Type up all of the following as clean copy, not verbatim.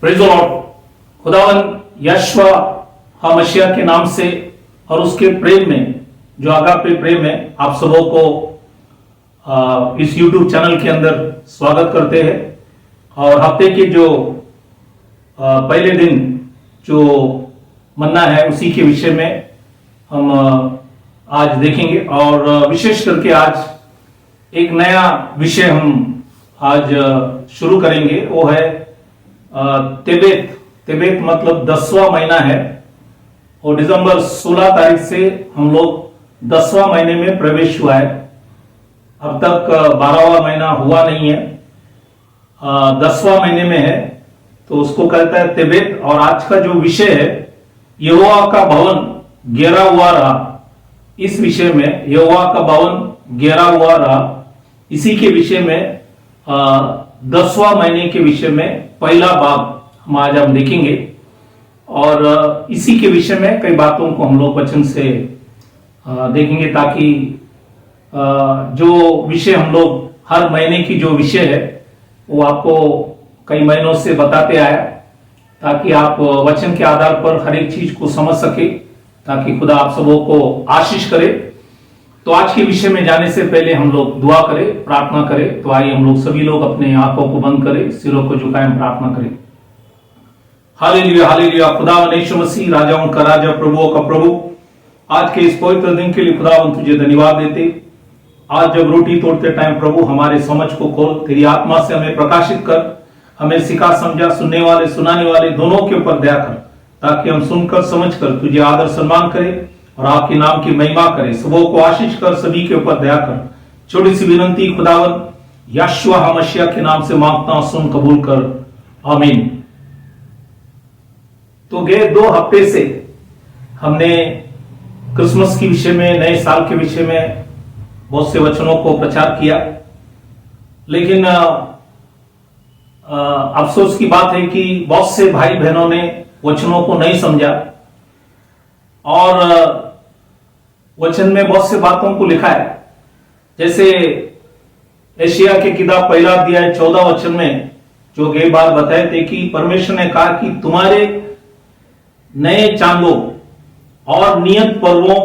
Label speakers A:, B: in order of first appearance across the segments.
A: Praise the Lord. खुदावन यशवा मसीहा के नाम से और उसके प्रेम में, जो आगापे प्रेम है, आप सबों को इस YouTube चैनल के अंदर स्वागत करते हैं। और हफ्ते के जो पहले दिन जो मन्ना है उसी के विषय में हम आज देखेंगे। और विशेष करके आज एक नया विषय हम आज शुरू करेंगे, वो है तेबेत। तेबेत मतलब 10वां महीना है और दिसंबर 16 तारीख से हम लोग 10वां महीने में प्रवेश हुआ है। अब तक 12वां महीना हुआ नहीं है, 10वां महीने में है, तो उसको कहता है तेबेत। और आज का जो विषय है, यहोवा का भवन घेरा हुआ रहा। इस विषय में यहोवा का भवन घेरा हुआ रहा, इसी के विषय में 10वां महीने के विषय में पहला भाग हम आज हम देखेंगे। और इसी के विषय में कई बातों को हम लोग वचन से देखेंगे, ताकि जो विषय हम लोग हर महीने की जो विषय है वो आपको कई महीनों से बताते आया, ताकि आप वचन के आधार पर हर एक चीज को समझ सके, ताकि खुदा आप सबों को आशीष करे। तो आज के विषय में जाने से पहले हम लोग दुआ करें, प्रार्थना करें। तो आइए हम लोग सभी लोग अपने आंखों को बंद करें, सिरों को झुकाएं, प्रार्थना करें। Hallelujah hallelujah. खुदावन यीशु मसीह, राजाओं का राजा, प्रभुओं का प्रभु, आज के इस पवित्र दिन के लिए खुदावन तुझे धन्यवाद देते। आज जब रोटी तोड़ते टाइम प्रभु हमारे समझ को खोल, तेरी आत्मा से हमें प्रकाशित कर, हमें सिखा समझा, सुनने वाले सुनाने वाले दोनों के ऊपर दया कर, ताकि हम सुनकर समझकर तुझे आदर सम्मान करें और आपके नाम की महिमा करें। सबों को आशीष कर, सभी के ऊपर दया कर। छोटी सी विनंती खुदावन यशवा मसीहा के नाम से मांगता हूं, सुन कबूल कर, आमीन। तो गए 2 हफ्ते से हमने क्रिसमस के विषय में, नए साल के विषय में बहुत से वचनों को प्रचार किया, लेकिन अफसोस की बात है कि बहुत से भाई बहनों ने वचनों को नहीं समझा और वचन में बहुत से बातों को लिखा है। जैसे एशिया की किताब 1 अध्याय 14 वचन में जो ये बात बताए थे कि परमेश्वर ने कहा कि तुम्हारे नए चांदों और नियत पर्वों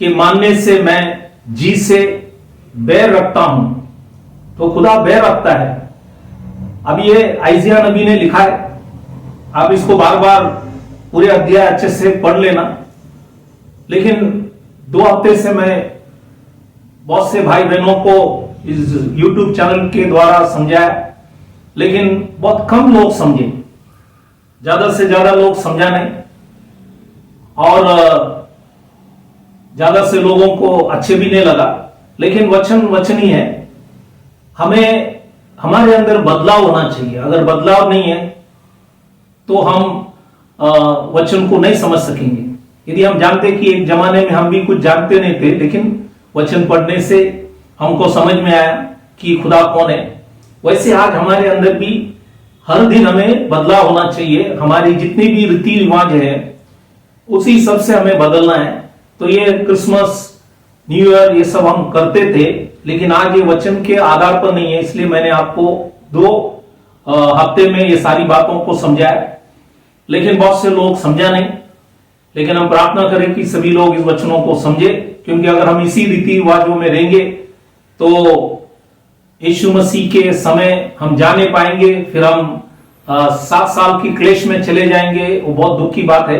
A: के मानने से मैं जी से बैर रखता हूं। तो खुदा बैर रखता है। अब ये आइजिया नबी ने लिखा है, आप इसको बार बार पूरे अध्याय अच्छे से पढ़ लेना। लेकिन 2 हफ्ते से मैं बहुत से भाई बहनों को इस YouTube चैनल के द्वारा समझाया, लेकिन बहुत कम लोग समझे, ज्यादा से ज्यादा लोग समझा नहीं, और ज्यादा से लोगों को अच्छे भी नहीं लगा। लेकिन वचन ही है, हमें हमारे अंदर बदलाव होना चाहिए। अगर बदलाव नहीं है तो हम वचन को नहीं समझ सकेंगे। यदि हम जानते कि एक जमाने में हम भी कुछ जानते नहीं थे, लेकिन वचन पढ़ने से हमको समझ में आया कि खुदा कौन है, वैसे आज हमारे अंदर भी हर दिन हमें बदलाव होना चाहिए। हमारी जितनी भी रीति रिवाज है उसी सब से हमें बदलना है। तो ये क्रिसमस, न्यू ईयर, ये सब हम करते थे, लेकिन आज ये वचन के आधार पर नहीं है। इसलिए मैंने आपको 2 हफ्ते में ये सारी बातों को समझाया, लेकिन बहुत से लोग समझा नहीं। लेकिन हम प्रार्थना करें कि सभी लोग इस वचनों को समझे, क्योंकि अगर हम इसी रीति रिवाजों में रहेंगे तो यीशु मसीह के समय हम जाने पाएंगे, फिर हम 7 साल की क्लेश में चले जाएंगे। वो बहुत दुख की बात है,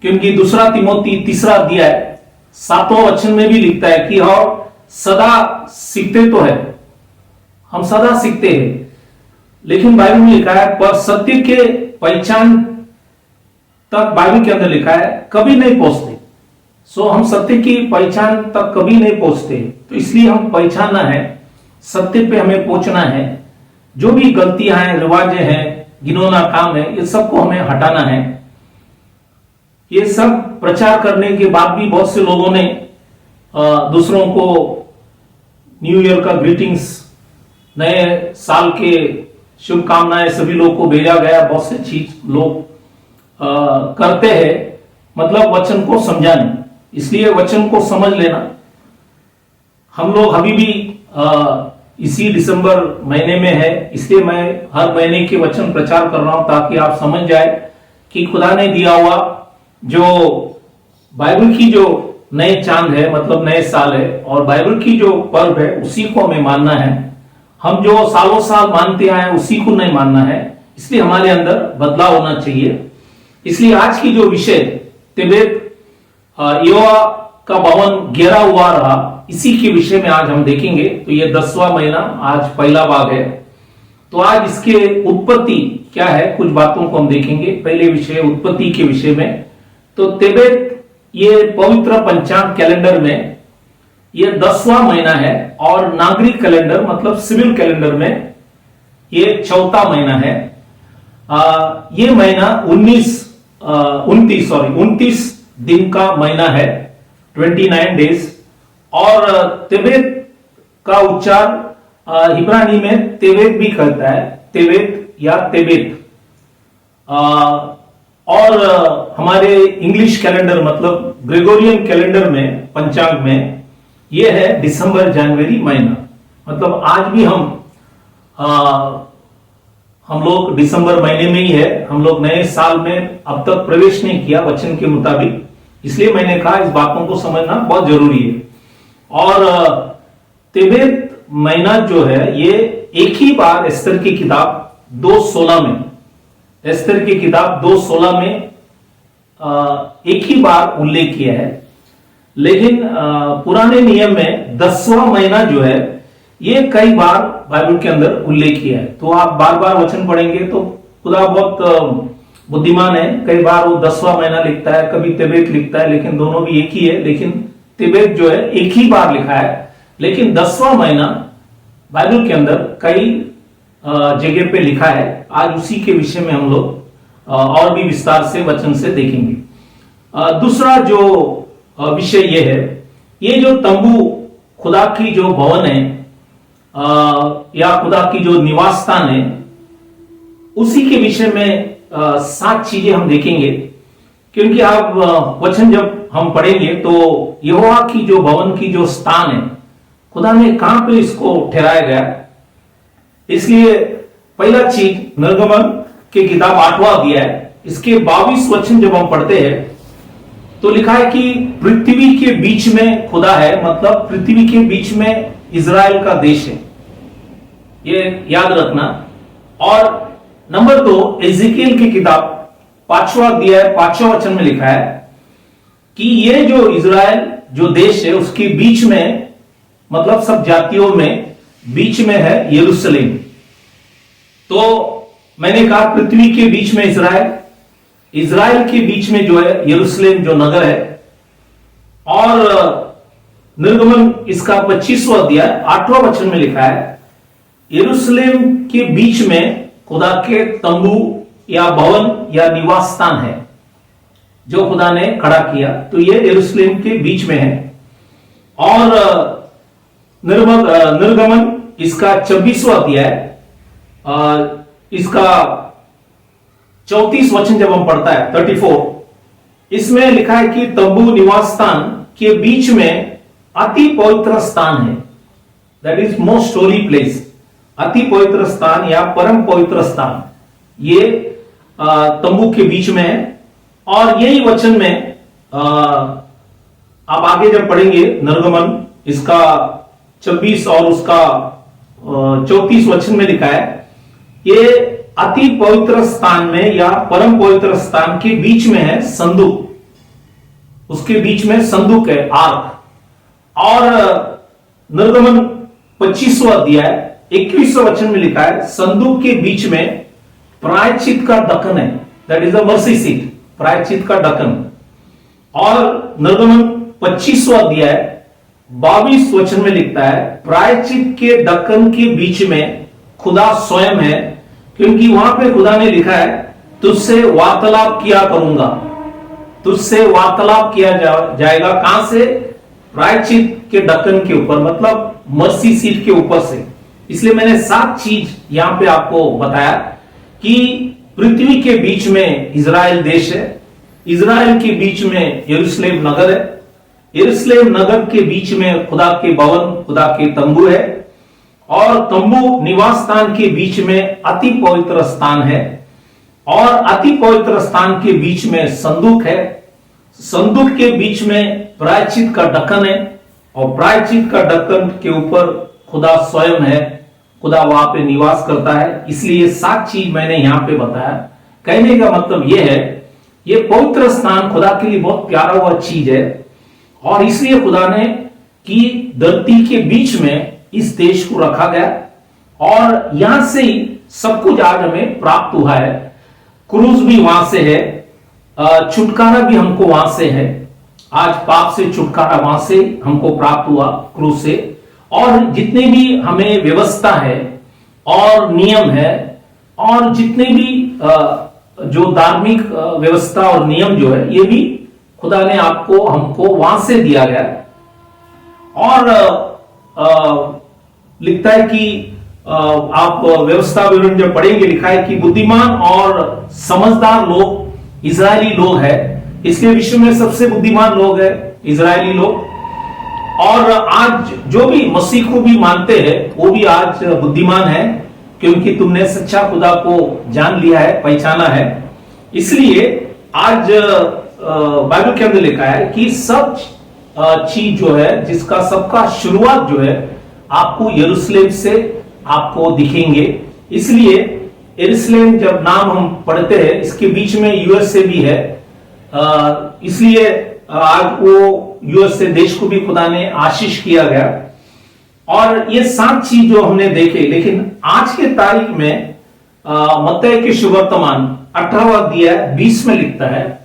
A: क्योंकि 2 तिमोथी 3 अध्याय 7वां वचन में भी लिखता है कि हम सदा सीखते तो है, हम सदा सीखते हैं, लेकिन बाइबल में लिखा है पर सत्य के पहचान तक, बाइबल के अंदर लिखा है, कभी नहीं पहुंचते। सो हम सत्य की पहचान तक कभी नहीं पहुंचते। तो इसलिए हम पहचानना है, सत्य पे हमें पहुंचना है। जो भी गलतियां हैं, रिवाजें हैं, घिनौना काम है, ये सबको हमें हटाना है। ये सब प्रचार करने के बाद भी बहुत से लोगों ने दूसरों को न्यू ईयर का ग्रीटिंग्स, नए साल के शुभकामनाएं सभी लोग को भेजा गया। बहुत से चीज लोग करते हैं, मतलब वचन को समझाने। इसलिए वचन को समझ लेना। हम लोग अभी भी इसी दिसंबर महीने में है, इसलिए मैं हर महीने के वचन प्रचार कर रहा हूं ताकि आप समझ जाए कि खुदा ने दिया हुआ जो बाइबल की जो नए चांद है, मतलब नए साल है, और बाइबल की जो पर्व है उसी को हमें मानना है। हम जो सालों साल मानते आए हैं उसी को नहीं मानना है, इसलिए हमारे अंदर बदलाव होना चाहिए। इसलिए आज की जो विषय तिबेत यहोवा का भवन घेरा हुआ रहा, इसी के विषय में आज हम देखेंगे। तो ये 10वां महीना आज पहला भाग है। तो आज इसके उत्पत्ति क्या है, कुछ बातों को हम देखेंगे। पहले विषय उत्पत्ति के विषय में। तो तिबेत ये पवित्र पंचांग कैलेंडर में ये 10वां महीना है, और नागरिक कैलेंडर मतलब सिविल कैलेंडर में ये 4था महीना है। ये महीना 29 दिन का महीना है, 29 डेज। और तिबेत का उच्चार इब्रानी में तेवेत भी करता है, तेवेत या तेबेत। और हमारे इंग्लिश कैलेंडर मतलब ग्रेगोरियन कैलेंडर में, पंचांग में, यह है दिसंबर जनवरी महीना। मतलब आज भी हम लोग दिसंबर महीने में ही है। हम लोग नए साल में अब तक प्रवेश नहीं किया वचन के मुताबिक, इसलिए मैंने कहा इस बातों को समझना बहुत जरूरी है। और तिबेत महीना जो है ये एक ही बार एस्तर की किताब 2:16 में, एस्तर की किताब 2:16 में एक ही बार उल्लेख किया है। लेकिन पुराने नियम में 10वां महीना जो है ये कई बार बाइबल के अंदर उल्लेख किया है। तो आप बार बार वचन पढ़ेंगे तो खुदा बहुत बुद्धिमान है, कई बार वो 10वां महीना लिखता है, कभी तिबेत लिखता है, लेकिन दोनों भी एक ही है। लेकिन तिबेत जो है एक ही बार लिखा है, लेकिन 10वां महीना बाइबल के अंदर कई जगह पे लिखा है। आज उसी के विषय में हम लोग और भी विस्तार से वचन से देखेंगे। दूसरा जो विषय ये है, ये जो तंबू खुदा की जो भवन है या खुदा की जो निवास स्थान है, उसी के विषय में 7 चीजें हम देखेंगे। क्योंकि आप वचन जब हम पढ़ेंगे तो यहोवा की जो भवन की जो स्थान है, खुदा ने कहां पे इसको ठहराया गया। इसलिए पहला चीज निर्गमन की किताब 8वां अध्याय, इसके 22 वचन जब हम पढ़ते हैं तो लिखा है कि पृथ्वी के बीच में खुदा है, मतलब पृथ्वी के बीच में इजराइल का देश है, ये याद रखना। और नंबर 2 एजेकिएल की किताब 5वां अध्याय 5वां वचन में लिखा है कि ये जो इजराइल जो देश है उसके बीच में, मतलब सब जातियों में बीच में है यरूशलेम। तो मैंने कहा पृथ्वी के बीच में इजराइल, इजराइल के बीच में जो है यरूशलेम जो नगर है। और निर्गमन इसका 25वां अध्याय 8वां वचन में लिखा है यरूशलेम के बीच में खुदा के तंबू या भवन या निवास स्थान है जो खुदा ने खड़ा किया। तो ये यरूशलेम के बीच में है। और निर्गमन इसका 26वां अध्याय, इसका 34 वचन जब हम पढ़ता है 34, इसमें लिखा है कि तंबू निवास स्थान के बीच में अति पवित्र स्थान है, that is most holy place. अति पवित्र स्थान या परम पवित्र स्थान ये तंबू के बीच में है। और यही वचन में आप आगे जब पढ़ेंगे निर्गमन इसका 26 और उसका 34 वचन में लिखा है ये अति पवित्र स्थान में या परम पवित्र स्थान के बीच में है संदूक, उसके बीच में संदूक है, आर्क। और निर्गमन 25वां अध्याय 21वें वचन में लिखा है संदूक के बीच में प्रायश्चित का ढक्कन है, that is a mercy seat, प्रायश्चित का ढक्कन। और निर्गमन 25वां अध्याय 22 वचन में लिखता है प्रायश्चित के ढक्कन के बीच में खुदा स्वयं है, क्योंकि वहां पे खुदा ने लिखा है तुझसे वार्तालाप किया करूंगा, तुझसे वार्तालाप किया जाएगा। कहां से? प्रायश्चित के ढक्कन के ऊपर, मतलब मर्सी सीट के ऊपर से। इसलिए मैंने 7 चीज यहां पे आपको बताया कि पृथ्वी के बीच में इजराइल देश है, इजराइल के बीच में यरूशलेम नगर है, यरूशलेम नगर के बीच में खुदा के भवन, खुदा के तंबू है, और तंबू निवास स्थान के बीच में अति पवित्र स्थान है, और अति पवित्र स्थान के बीच में संदूक है। संदूक के बीच में प्रायश्चित का ढक्कन है, और प्रायश्चित का ढक्कन के ऊपर खुदा स्वयं है, खुदा वहां पे निवास करता है। इसलिए 7 चीज मैंने यहां पे बताया। कहने का मतलब यह है, ये पवित्र स्थान खुदा के लिए बहुत प्यारा हुआ चीज है, और इसलिए खुदा ने कि धरती के बीच में इस देश को रखा गया, और यहां से ही सब कुछ आज हमें प्राप्त हुआ है। क्रूज भी वहां से है, छुटकारा भी हमको वहां से है। आज पाप से छुटकारा वहां से हमको प्राप्त हुआ, क्रूज से। और जितने भी हमें व्यवस्था है और नियम है, और जितने भी जो धार्मिक व्यवस्था और नियम जो है, ये भी खुदा ने आपको हमको वहां से दिया गया। और लिखता है कि आप व्यवस्था विवरण जब पढ़ेंगे, लिखा है कि बुद्धिमान और समझदार लोग इजरायली लोग हैं। इसके विश्व में सबसे बुद्धिमान लोग हैं इजरायली लोग। और आज जो भी मसीह को भी मानते हैं वो भी आज बुद्धिमान है, क्योंकि तुमने सच्चा खुदा को जान लिया है, पहचाना है। इसलिए आज बाइबल के अंदर लिखा है कि सब चीज जो है, जिसका सबका शुरुआत जो है, आपको यरूशलेम से आपको दिखेंगे। इसलिए यरूशलेम जब नाम हम पढ़ते हैं, इसके बीच में यूएसए भी है, इसलिए आज वो यूएसए देश को भी खुदा ने आशीष किया गया। और ये 7 चीज जो हमने देखे, लेकिन आज के तारीख में मत्ती के सुवर्तमान 18वां अध्याय 20 में लिखता है,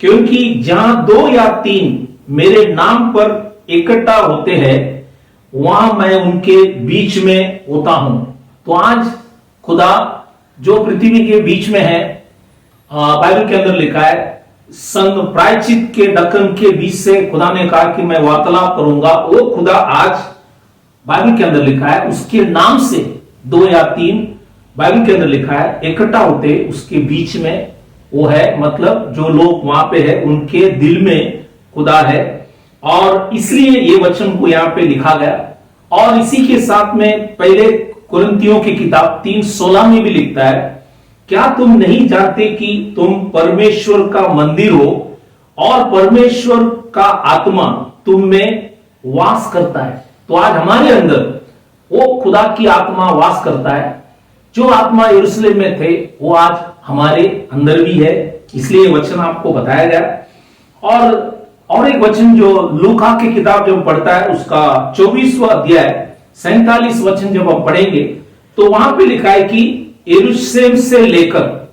A: क्योंकि जहां 2 या 3 मेरे नाम पर इकट्ठा होते हैं, वहां मैं उनके बीच में होता हूं। तो आज खुदा जो पृथ्वी के बीच में है, बाइबल के अंदर लिखा है, संग प्रायश्चित के ढक्कन के बीच से खुदा ने कहा कि मैं वार्तालाप करूंगा। वो खुदा आज बाइबल के अंदर लिखा है, उसके नाम से 2 या 3 बाइबल के अंदर लिखा है इकट्ठा होते, उसके बीच में वो है। मतलब जो लोग वहां पे है, उनके दिल में खुदा है। और इसलिए ये वचन को यहां पे लिखा गया। और इसी के साथ में पहले कुरिन्थियों की किताब 3:16 में भी लिखता है, क्या तुम नहीं जानते कि तुम परमेश्वर का मंदिर हो और परमेश्वर का आत्मा तुम में वास करता है। तो आज हमारे अंदर वो खुदा की आत्मा वास करता है। जो आत्मा यरूशलेम में थे, वो आज हमारे अंदर भी है। इसलिए वचन आपको बताया गया। और एक वचन जो लूका की किताब जब पढ़ता है, उसका 24वां अध्याय 47 वचन जब हम पढ़ेंगे, तो वहां पे लिखा है कि यरूशलेम से लेकर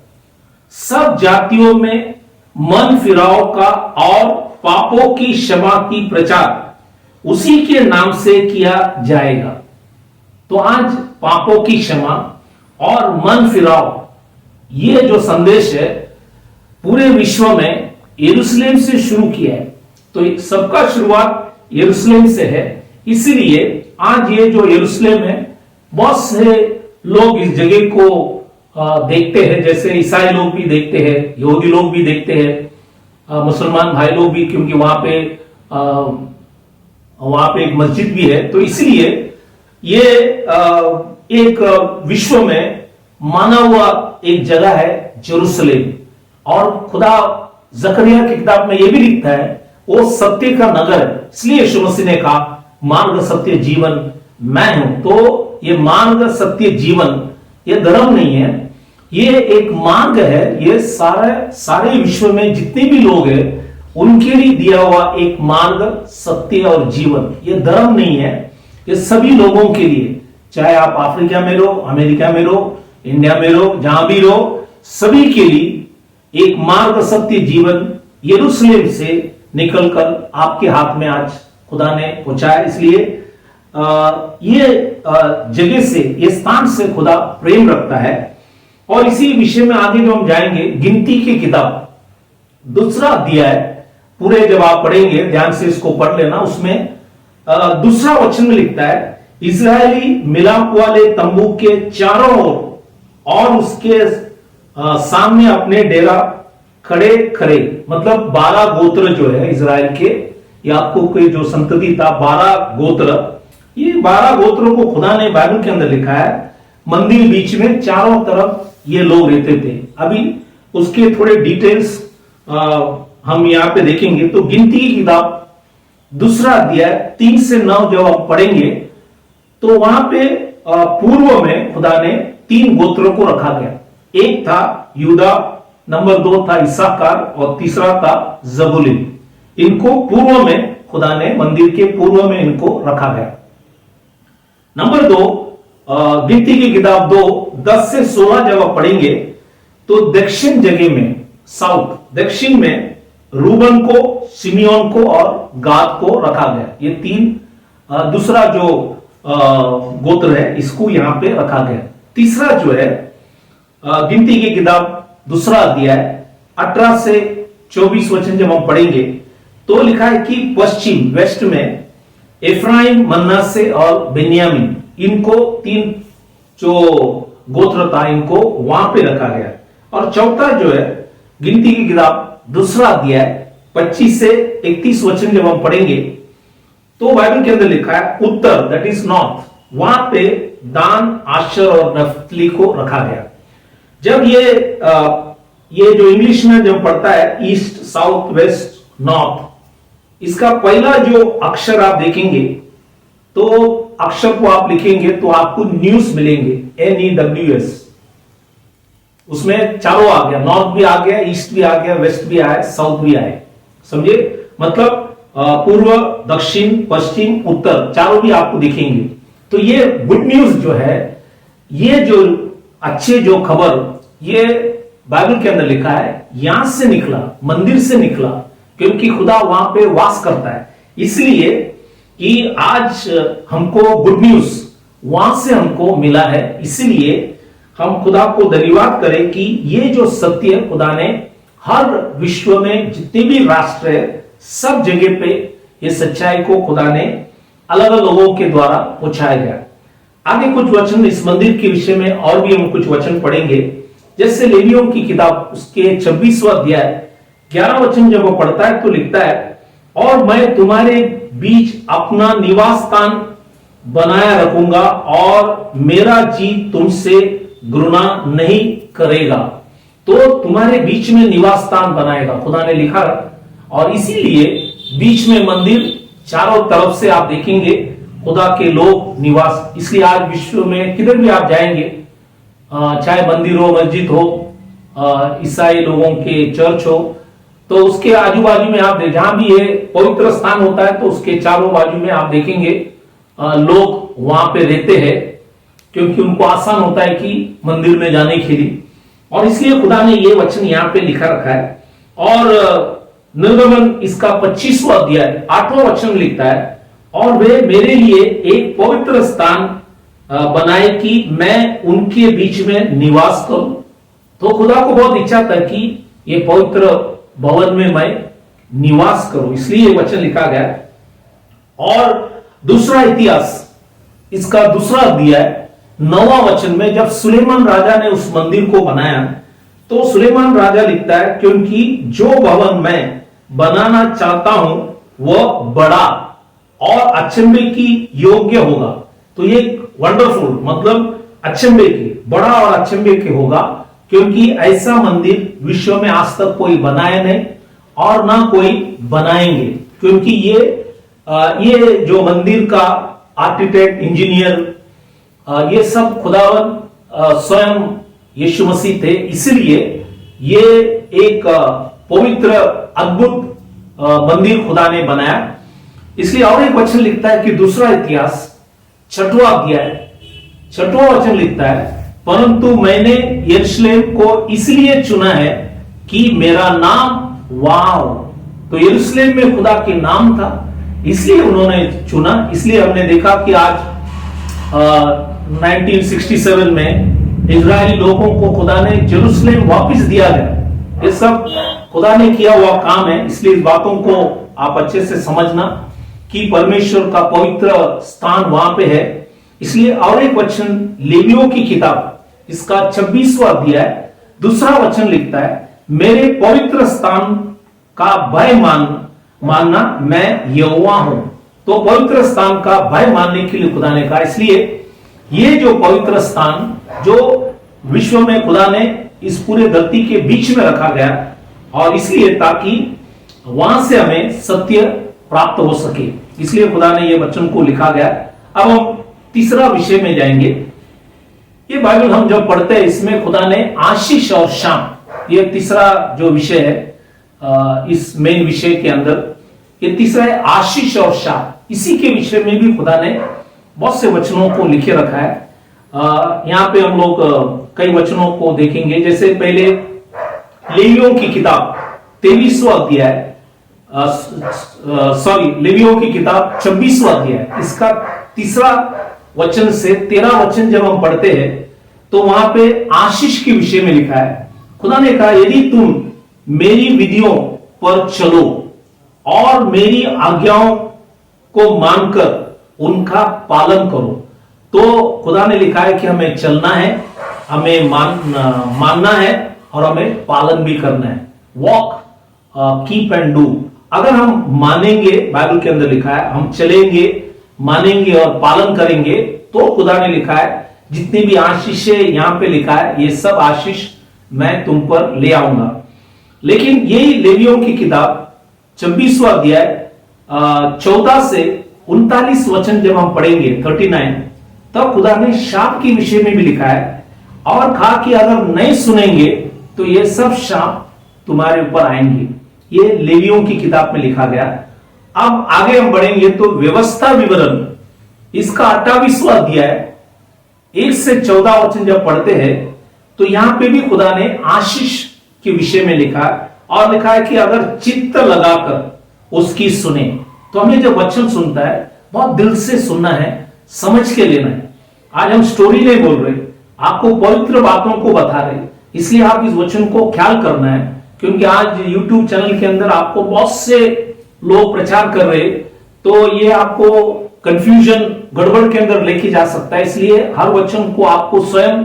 A: सब जातियों में मन फिराव का और पापों की क्षमा की प्रचार उसी के नाम से किया जाएगा। तो आज पापों की क्षमा और मन फिराव, ये जो संदेश है पूरे विश्व में यरूशलेम से शुरू किया है। तो सबका शुरुआत यरूशलेम से है। इसलिए आज ये जो यरूशलेम है, बहुत से लोग इस जगह को देखते हैं, जैसे ईसाई लोग भी देखते हैं, यहूदी लोग भी देखते हैं, मुसलमान भाई लोग भी, क्योंकि वहां पे एक मस्जिद भी है। तो इसलिए ये एक विश्व में माना हुआ एक जगह है यरूशलेम। और खुदा जकरिया की किताब में ये भी लिखता है, वो सत्य का नगर है। इसलिए यीशु मसीह ने कहा, मार्ग सत्य जीवन मैं हूं। तो ये मार्ग सत्य जीवन, ये धर्म नहीं है, ये एक मार्ग है। ये सारे विश्व में जितने भी लोग हैं, उनके लिए दिया हुआ एक मार्ग, सत्य और जीवन। ये धर्म नहीं है, ये सभी लोगों के लिए, चाहे आप अफ्रीका में रहो, अमेरिका में रहो, इंडिया में रहो, जहां भी रहो, सभी के लिए एक मार्ग, सत्य, जीवन यरूशलेम से निकलकर आपके हाथ में आज खुदा ने पहुंचाया। इसलिए ये जगह से, ये स्थान से खुदा प्रेम रखता है। और इसी विषय में आगे जो हम जाएंगे, गिनती की किताब 2 अध्याय पूरे जब आप पढ़ेंगे, ध्यान से इसको पढ़ लेना, उसमें 2 वचन में लिखता है, इजरायली मिलाप वाले तंबू के चारों ओर और उसके सामने अपने डेरा खड़े खड़े, मतलब 12 गोत्र जो है इजराइल के, याकूब के जो संतति था, 12 गोत्र ये 12 गोत्रों को खुदा ने बाइबल के अंदर लिखा है। मंदिर बीच में, चारों तरफ ये लोग रहते थे। अभी उसके थोड़े डिटेल्स हम यहाँ पे देखेंगे। तो गिनती की किताब 2 अध्याय 3 से 9 जब आप पढ़ेंगे तो वहां पे पूर्व में खुदा ने 3 गोत्रों को रखा गया। एक था यूदा, नंबर 2 था इसाकार और तीसरा था जबूलून। इनको पूर्व में खुदा ने, मंदिर के पूर्व में इनको रखा गया। नंबर 2 गिनती की किताब 2 10 से 16 जब आप पढ़ेंगे तो दक्षिण जगह में, साउथ दक्षिण में रूबन को, सिमियोन को और गाद को रखा गया। ये 3 दूसरा जो गोत्र है इसको यहां पे रखा गया। तीसरा जो है गिनती की किताब 2 अध्याय 18 से 24 वचन जब हम पढ़ेंगे तो लिखा है कि पश्चिम, वेस्ट में एफ्राइम, मन्नासे और बेन्यामीन, इनको 3 जो गोत्र था इनको वहां पे रखा गया। और चौथा जो है गिनती की किताब 2 अध्याय 25 से 31 वचन जब हम पढ़ेंगे तो बाइबल के अंदर लिखा है उत्तर, दैट इज नॉर्थ, वहां पे दान, आशर और नफ्तली को रखा गया। जब ये जो इंग्लिश में जब पढ़ता है ईस्ट, साउथ, वेस्ट, नॉर्थ, इसका पहला जो अक्षर आप देखेंगे तो अक्षर को आप लिखेंगे तो आपको न्यूज मिलेंगे, NEWS। उसमें चारों आ गया, नॉर्थ भी आ गया, ईस्ट भी आ गया, वेस्ट भी आया, साउथ भी आए। समझे? मतलब पूर्व, दक्षिण, पश्चिम, उत्तर, चारों भी आपको दिखेंगे। तो ये गुड न्यूज जो है, ये जो अच्छे जो खबर, ये बाइबल के अंदर लिखा है, यहां से निकला, मंदिर से निकला, क्योंकि खुदा वहां पे वास करता है। इसलिए कि आज हमको गुड न्यूज वहां से हमको मिला है। इसीलिए हम खुदा को धन्यवाद करें कि ये जो सत्य खुदा ने हर विश्व में जितने भी राष्ट्र है, सब जगह पे ये सच्चाई को खुदा ने अलग अलग लोगों के द्वारा पहुंचाया गया। आगे कुछ वचन इस मंदिर के विषय में और भी हम कुछ वचन पढ़ेंगे। जैसे लेवियों की किताब उसके 26वां अध्याय 11 वचन जब वो पढ़ता है तो लिखता है, और मैं तुम्हारे बीच अपना निवास स्थान बनाया रखूंगा और मेरा जी तुमसे घृणा नहीं करेगा। तो तुम्हारे बीच में निवास स्थान बनाएगा, खुदा ने लिखा। और इसीलिए बीच में मंदिर, चारों तरफ से आप देखेंगे खुदा के लोग निवास। इसलिए आज विश्व में किधर भी आप जाएंगे, चाहे मंदिर हो, मस्जिद हो, ईसाई लोगों के चर्च हो, तो उसके आजू बाजू में आप जहां भी ये पवित्र स्थान होता है तो उसके चारों बाजू में आप देखेंगे लोग वहां पे रहते हैं, क्योंकि उनको आसान होता है कि मंदिर में जाने के लिए। और इसलिए खुदा ने ये वचन यहाँ पे लिखा रखा है। और निर्गमन इसका 25वां अध्याय 8वां वचन लिखता है, और वे मेरे लिए एक पवित्र स्थान बनाए कि मैं उनके बीच में निवास करूं। तो खुदा को बहुत इच्छा था कि ये पवित्र भवन में मैं निवास करूं, इसलिए वचन लिखा गया। और दूसरा इतिहास इसका 2 अध्याय 9वां वचन में जब सुलेमान राजा ने उस मंदिर को बनाया तो सुलेमान राजा लिखता है, क्योंकि जो भवन मैं बनाना चाहता हूं वह बड़ा और अचंभे की योग्य होगा। तो ये वंडरफुल, मतलब अचंभे की, बड़ा और अचंभे के होगा, क्योंकि ऐसा मंदिर विश्व में आज तक कोई बनाया नहीं और ना कोई बनाएंगे। क्योंकि ये जो मंदिर का आर्किटेक्ट, इंजीनियर, ये सब खुदावन स्वयं यीशु मसीह थे। इसलिए ये एक पवित्र अद्भुत मंदिर खुदा ने बनाया। इसलिए और एक वचन लिखता है कि दूसरा इतिहास 6वां अध्याय 6वां वचन लिखता है, परंतु मैंने यरूशलेम को इसलिए चुना है कि मेरा नाम वहां हो। तो यरूशलेम में खुदा के नाम था, इसलिए उन्होंने चुना। इसलिए हमने देखा कि आज 1967 में इजरायली लोगों को खुदा ने यरूशलेम वापस दिया गया। ये सब खुदा ने किया हुआ काम है। इसलिए इस बातों को आप अच्छे से समझना कि परमेश्वर का पवित्र स्थान वहां पे है। इसलिए और एक वचन लेवियों की किताब इसका 26वां अध्याय 2 वचन लिखता है, मेरे पवित्र स्थान का भय मानना, मैं यहोवा हूं। तो पवित्र स्थान का भय मानने के लिए खुदा ने कहा। इसलिए ये जो पवित्र स्थान जो विश्व में खुदा ने इस पूरे धरती के बीच में रखा गया, और इसलिए ताकि वहां से हमें सत्य प्राप्त हो सके, इसलिए खुदा ने ये वचन को लिखा गया। अब हम तीसरा विषय में जाएंगे। ये बाइबल हम जब पढ़ते हैं इसमें खुदा ने आशीष और शाप, ये तीसरा जो विषय है इस मेन विषय के अंदर, ये तीसरा है आशीष और शाप। इसी के विषय में भी खुदा ने बहुत से वचनों को लिखे रखा है। यहां पे हम लोग कई वचनों को देखेंगे। जैसे पहले लेवियों की किताब 23वां अध्याय, लेवियों की किताब 26वां अध्याय, इसका तीसरा वचन से 13 वचन जब हम पढ़ते हैं तो वहां पे आशीष के विषय में लिखा है। खुदा ने कहा, यदि तुम मेरी विधियों पर चलो और मेरी आज्ञाओं को मानकर उनका पालन करो, तो खुदा ने लिखा है कि हमें चलना है, हमें मानना है और हमें पालन भी करना है। Walk, keep and do. अगर हम मानेंगे, बाइबल के अंदर लिखा है, हम चलेंगे, मानेंगे और पालन करेंगे, तो खुदा ने लिखा है जितनी भी आशीष यहां पे लिखा है, ये सब आशीष मैं तुम पर ले आऊंगा। लेकिन यही लेवियों की किताब 26वां अध्याय 14 से 39 वचन जब हम पढ़ेंगे 39, तब खुदा ने शाप के विषय में भी लिखा है और कहा कि अगर नहीं सुनेंगे तो ये सब शाप तुम्हारे ऊपर आएंगे। ये लेवियों की किताब में लिखा गया। अब आगे हम बढ़ेंगे तो व्यवस्था विवरण, इसका 28वां अध्याय 1 से 14 वचन जब पढ़ते हैं तो यहां पे भी खुदा ने आशीष के विषय में लिखा है और लिखा है कि अगर चित्त लगाकर उसकी सुने, तो हमें जब वचन सुनता है बहुत दिल से सुनना है, समझ के लेना है। आज हम स्टोरी नहीं बोल रहे, आपको पवित्र बातों को बता रहे, इसलिए आप इस वचन को ख्याल करना है। क्योंकि आज YouTube चैनल के अंदर आपको बहुत से लोग प्रचार कर रहे, तो ये आपको कंफ्यूजन, गड़बड़ के अंदर लेके जा सकता है। इसलिए हर वचन को आपको स्वयं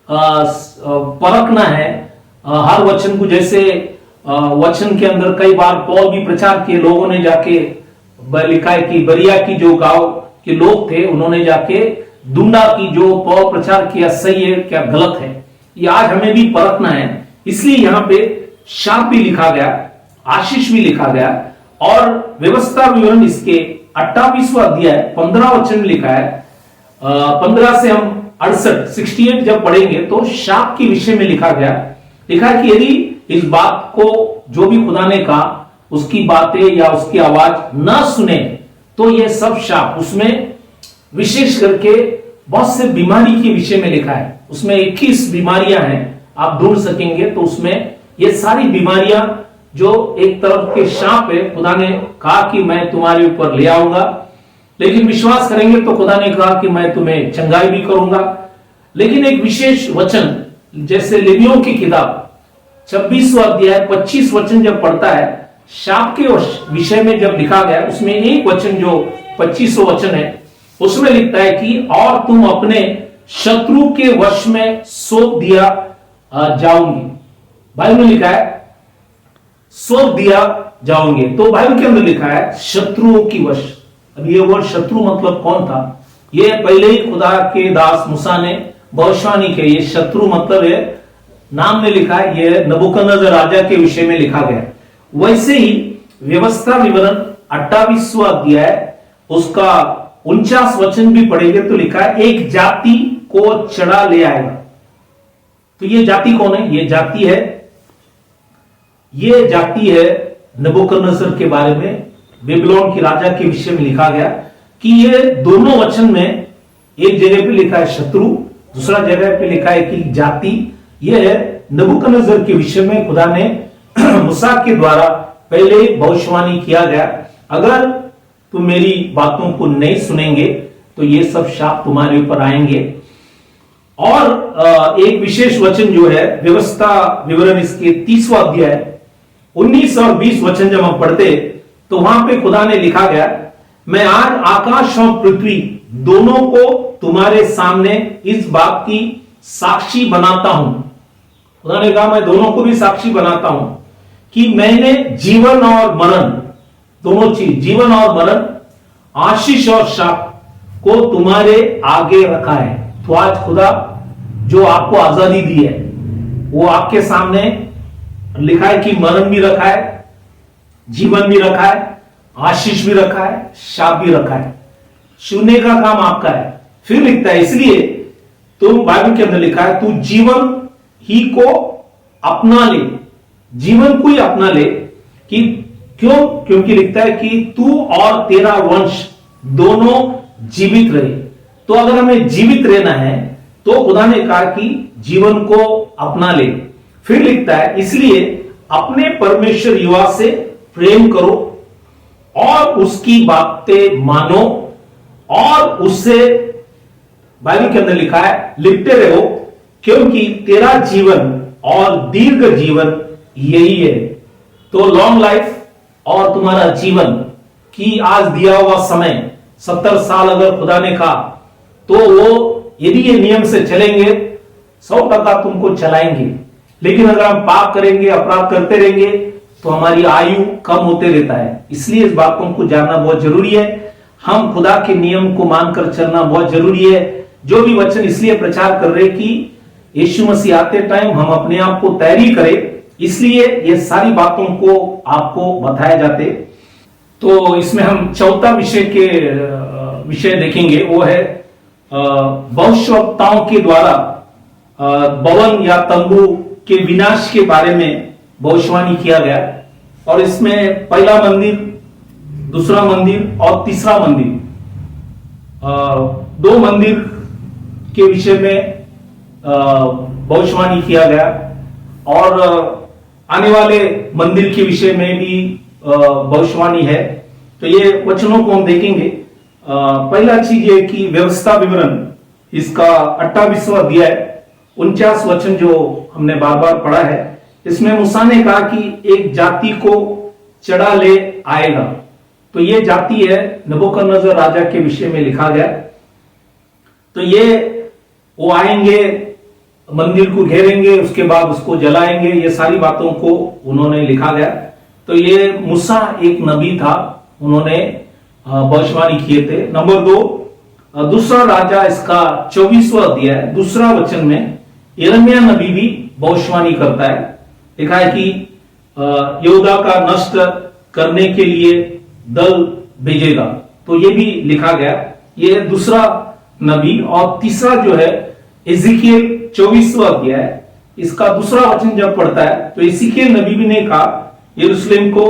A: परखना है। हर वचन को, जैसे वचन के अंदर कई बार पौल भी प्रचार किए, लोगों ने जाके लिखा है कि बरिया की जो गांव के लोग थे, उन्होंने जाके ढूंढा कि जो पौल प्रचार किया सही है क्या गलत है। ये आज हमें भी परखना है। इसलिए यहां पे शाप भी लिखा गया, आशीष भी लिखा गया, और व्यवस्था विवरण इसके 28वां अध्याय 15 वचन में लिखा है। 15 से हम 68 जब पढ़ेंगे तो शाप के विषय में लिखा गया। लिखा है कि यदि इस बात को, जो भी खुदा ने कहा, उसकी बातें या उसकी आवाज ना सुने तो ये सब शाप, उसमें विशेष करके बहुत से बीमारी के विषय में लिखा है। उसमें 21 बीमारियां हैं, आप ढूंढ सकेंगे तो उसमें ये सारी बीमारियां जो एक तरफ के शाप है, खुदा ने कहा कि मैं तुम्हारे ऊपर ले आऊंगा, लेकिन विश्वास करेंगे तो खुदा ने कहा कि मैं तुम्हें चंगाई भी करूंगा। लेकिन एक विशेष वचन, जैसे लेवियों की किताब 26वां अध्याय 25 वचन जब पढ़ता है, शाप के विषय में जब लिखा गया, उसमें एक वचन जो 25वां वचन है, उसमें लिखता है कि और तुम अपने शत्रु के वश में सौंप दिया जाओगे। बाइबल में लिखा है सौंप दिया जाओगे, तो बाइबल के अंदर लिखा है शत्रुओं की वश। अब ये वर्ड शत्रु मतलब कौन था? ये पहले ही खुदा के दास मूसा ने भविष्यवाणी की। ये शत्रु मतलब है, नाम में लिखा है, ये नबूकदनेस्सर राजा के विषय में लिखा गया। वैसे ही व्यवस्था विवरण 28वां अध्याय उसका 49 वचन भी पढ़ेंगे तो लिखा है एक जाति को चढ़ा ले आएगा। तो ये जाति कौन है? ये जाति है नबूकदनेस्सर के बारे में, बेबीलोन के राजा के विषय में लिखा गया कि ये दोनों वचन में एक जगह पे लिखा है शत्रु, दूसरा जगह पे लिखा है कि जाति। ये है नबूकदनेस्सर के विषय में खुदा ने मूसा के द्वारा पहले भविष्यवाणी किया गया, अगर तुम मेरी बातों को नहीं सुनेंगे तो ये सब शाप तुम्हारे ऊपर आएंगे। और एक विशेष वचन जो है व्यवस्था विवरण इसके 30वां अध्याय 19 और 20 वचन जब हम पढ़ते तो वहां पे खुदा ने लिखा गया, मैं आज आकाश और पृथ्वी दोनों को तुम्हारे सामने इस बात की साक्षी बनाता हूं। खुदा ने कहा मैं दोनों को भी साक्षी बनाता हूं कि मैंने जीवन और मरण, दोनों चीज, जीवन और मरण आशीष और शाप को तुम्हारे आगे रखा है। तो आज खुदा जो आपको आजादी दी है वो आपके सामने लिखा है कि मरण भी रखा है, जीवन भी रखा है, आशीष भी रखा है, शाप भी रखा है। चुनने का काम आपका है। फिर लिखता है इसलिए तुम बाइबल के अंदर लिखा है तू जीवन ही को अपना ले, जीवन को ही अपना ले। कि क्यों? क्योंकि लिखता है कि तू और तेरा वंश दोनों जीवित रहे। तो अगर हमें जीवित रहना है तो खुदा ने कहा कि जीवन को अपना ले। फिर लिखता है इसलिए अपने परमेश्वर यहोवा से प्रेम करो और उसकी बातें मानो और उससे, बाइबल के अंदर लिखा है, लिपटे रहो, क्योंकि तेरा जीवन और दीर्घ जीवन यही है। तो लॉन्ग लाइफ और तुम्हारा जीवन की आज दिया हुआ समय 70 साल अगर खुदा ने कहा तो वो यदि ये नियम से चलेंगे 100% तुमको चलाएंगे। लेकिन अगर हम पाप करेंगे, अपराध करते रहेंगे तो हमारी आयु कम होते रहता है। इसलिए इस बात को हमको जानना बहुत जरूरी है। हम खुदा के नियम को मानकर चलना बहुत जरूरी है। जो भी वचन इसलिए प्रचार कर रहे कि यीशु मसीह आते टाइम हम अपने आप को तैयारी करें, इसलिए ये सारी बातों को आपको बताए जाते। तो इसमें हम चौथा विषय देखेंगे, वो है भविष्यवक्ताओं के द्वारा भवन या तंबू के विनाश के बारे में भविष्यवाणी किया गया। और इसमें पहला मंदिर, दूसरा मंदिर और तीसरा मंदिर, दो मंदिर के विषय में भविष्यवाणी किया गया। और आने वाले मंदिर के विषय में भी भविष्यवाणी है। तो ये वचनों को हम देखेंगे। पहला चीज ये कि व्यवस्था विवरण, इसका 28वां अध्याय 49 वचन जो हमने बार बार पढ़ा है, इसमें मूसा ने कहा कि एक जाति को चढ़ा ले आएगा। तो ये जाति है नबूकदनेस्सर राजा के विषय में लिखा गया। तो ये वो आएंगे, मंदिर को घेरेंगे, उसके बाद उसको जलाएंगे, ये सारी बातों को उन्होंने लिखा गया। तो ये मूसा एक नबी था, उन्होंने भविष्यवाणी किए थे। नंबर 2, दूसरा राजा इसका 24वां अध्याय दूसरा वचन में यिर्मयाह नबी भी भविष्यवाणी करता है। लिखा है कि यहूदा का नष्ट करने के लिए दल भेजेगा। तो ये भी लिखा गया, ये दूसरा नबी। और तीसरा जो है एजिकियल 24वां अध्याय, इसका दूसरा वचन जब पढ़ता है तो एजिकियल नबी भी ने कहा यरूशलेम को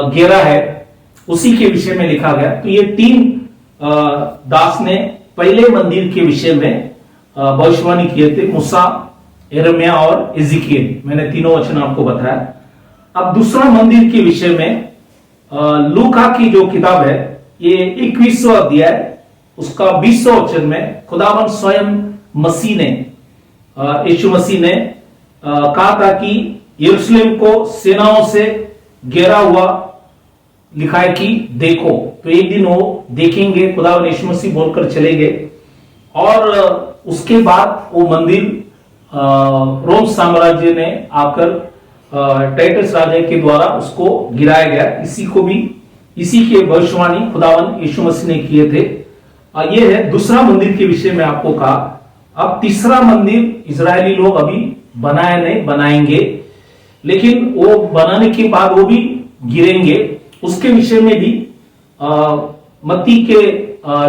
A: घेरा है, उसी के विषय में लिखा गया। तो ये तीन दास ने पहले मंदिर के विषय में भविष्यवाणी किए थे, मूसा, यिर्मयाह और एजिकियल। मैंने तीनों वचन आपको बताया। अब दूसरा मंदिर के विषय में लूका की जो किताब है, ये 21वां अध्याय उसका 20वां वचन में खुदावन स्वयं मसीह ने, यीशु मसीह ने कहा था कि यरूशलेम को सेनाओं से घेरा हुआ लिखा है कि देखो। तो एक दिन वो देखेंगे, खुदावन यीशु मसीह बोलकर चले गए। और उसके बाद वो मंदिर रोम साम्राज्य ने आकर टाइटस राजा के द्वारा उसको गिराया गया। इसी के भविष्यवाणी खुदावन यीशु मसीह ने किए थे। ये है दूसरा मंदिर के विषय में आपको कहा। अब तीसरा मंदिर इजरायली लोग अभी बनाएंगे, लेकिन वो बनाने के बाद वो भी गिरेंगे। उसके विषय में भी मत्ती के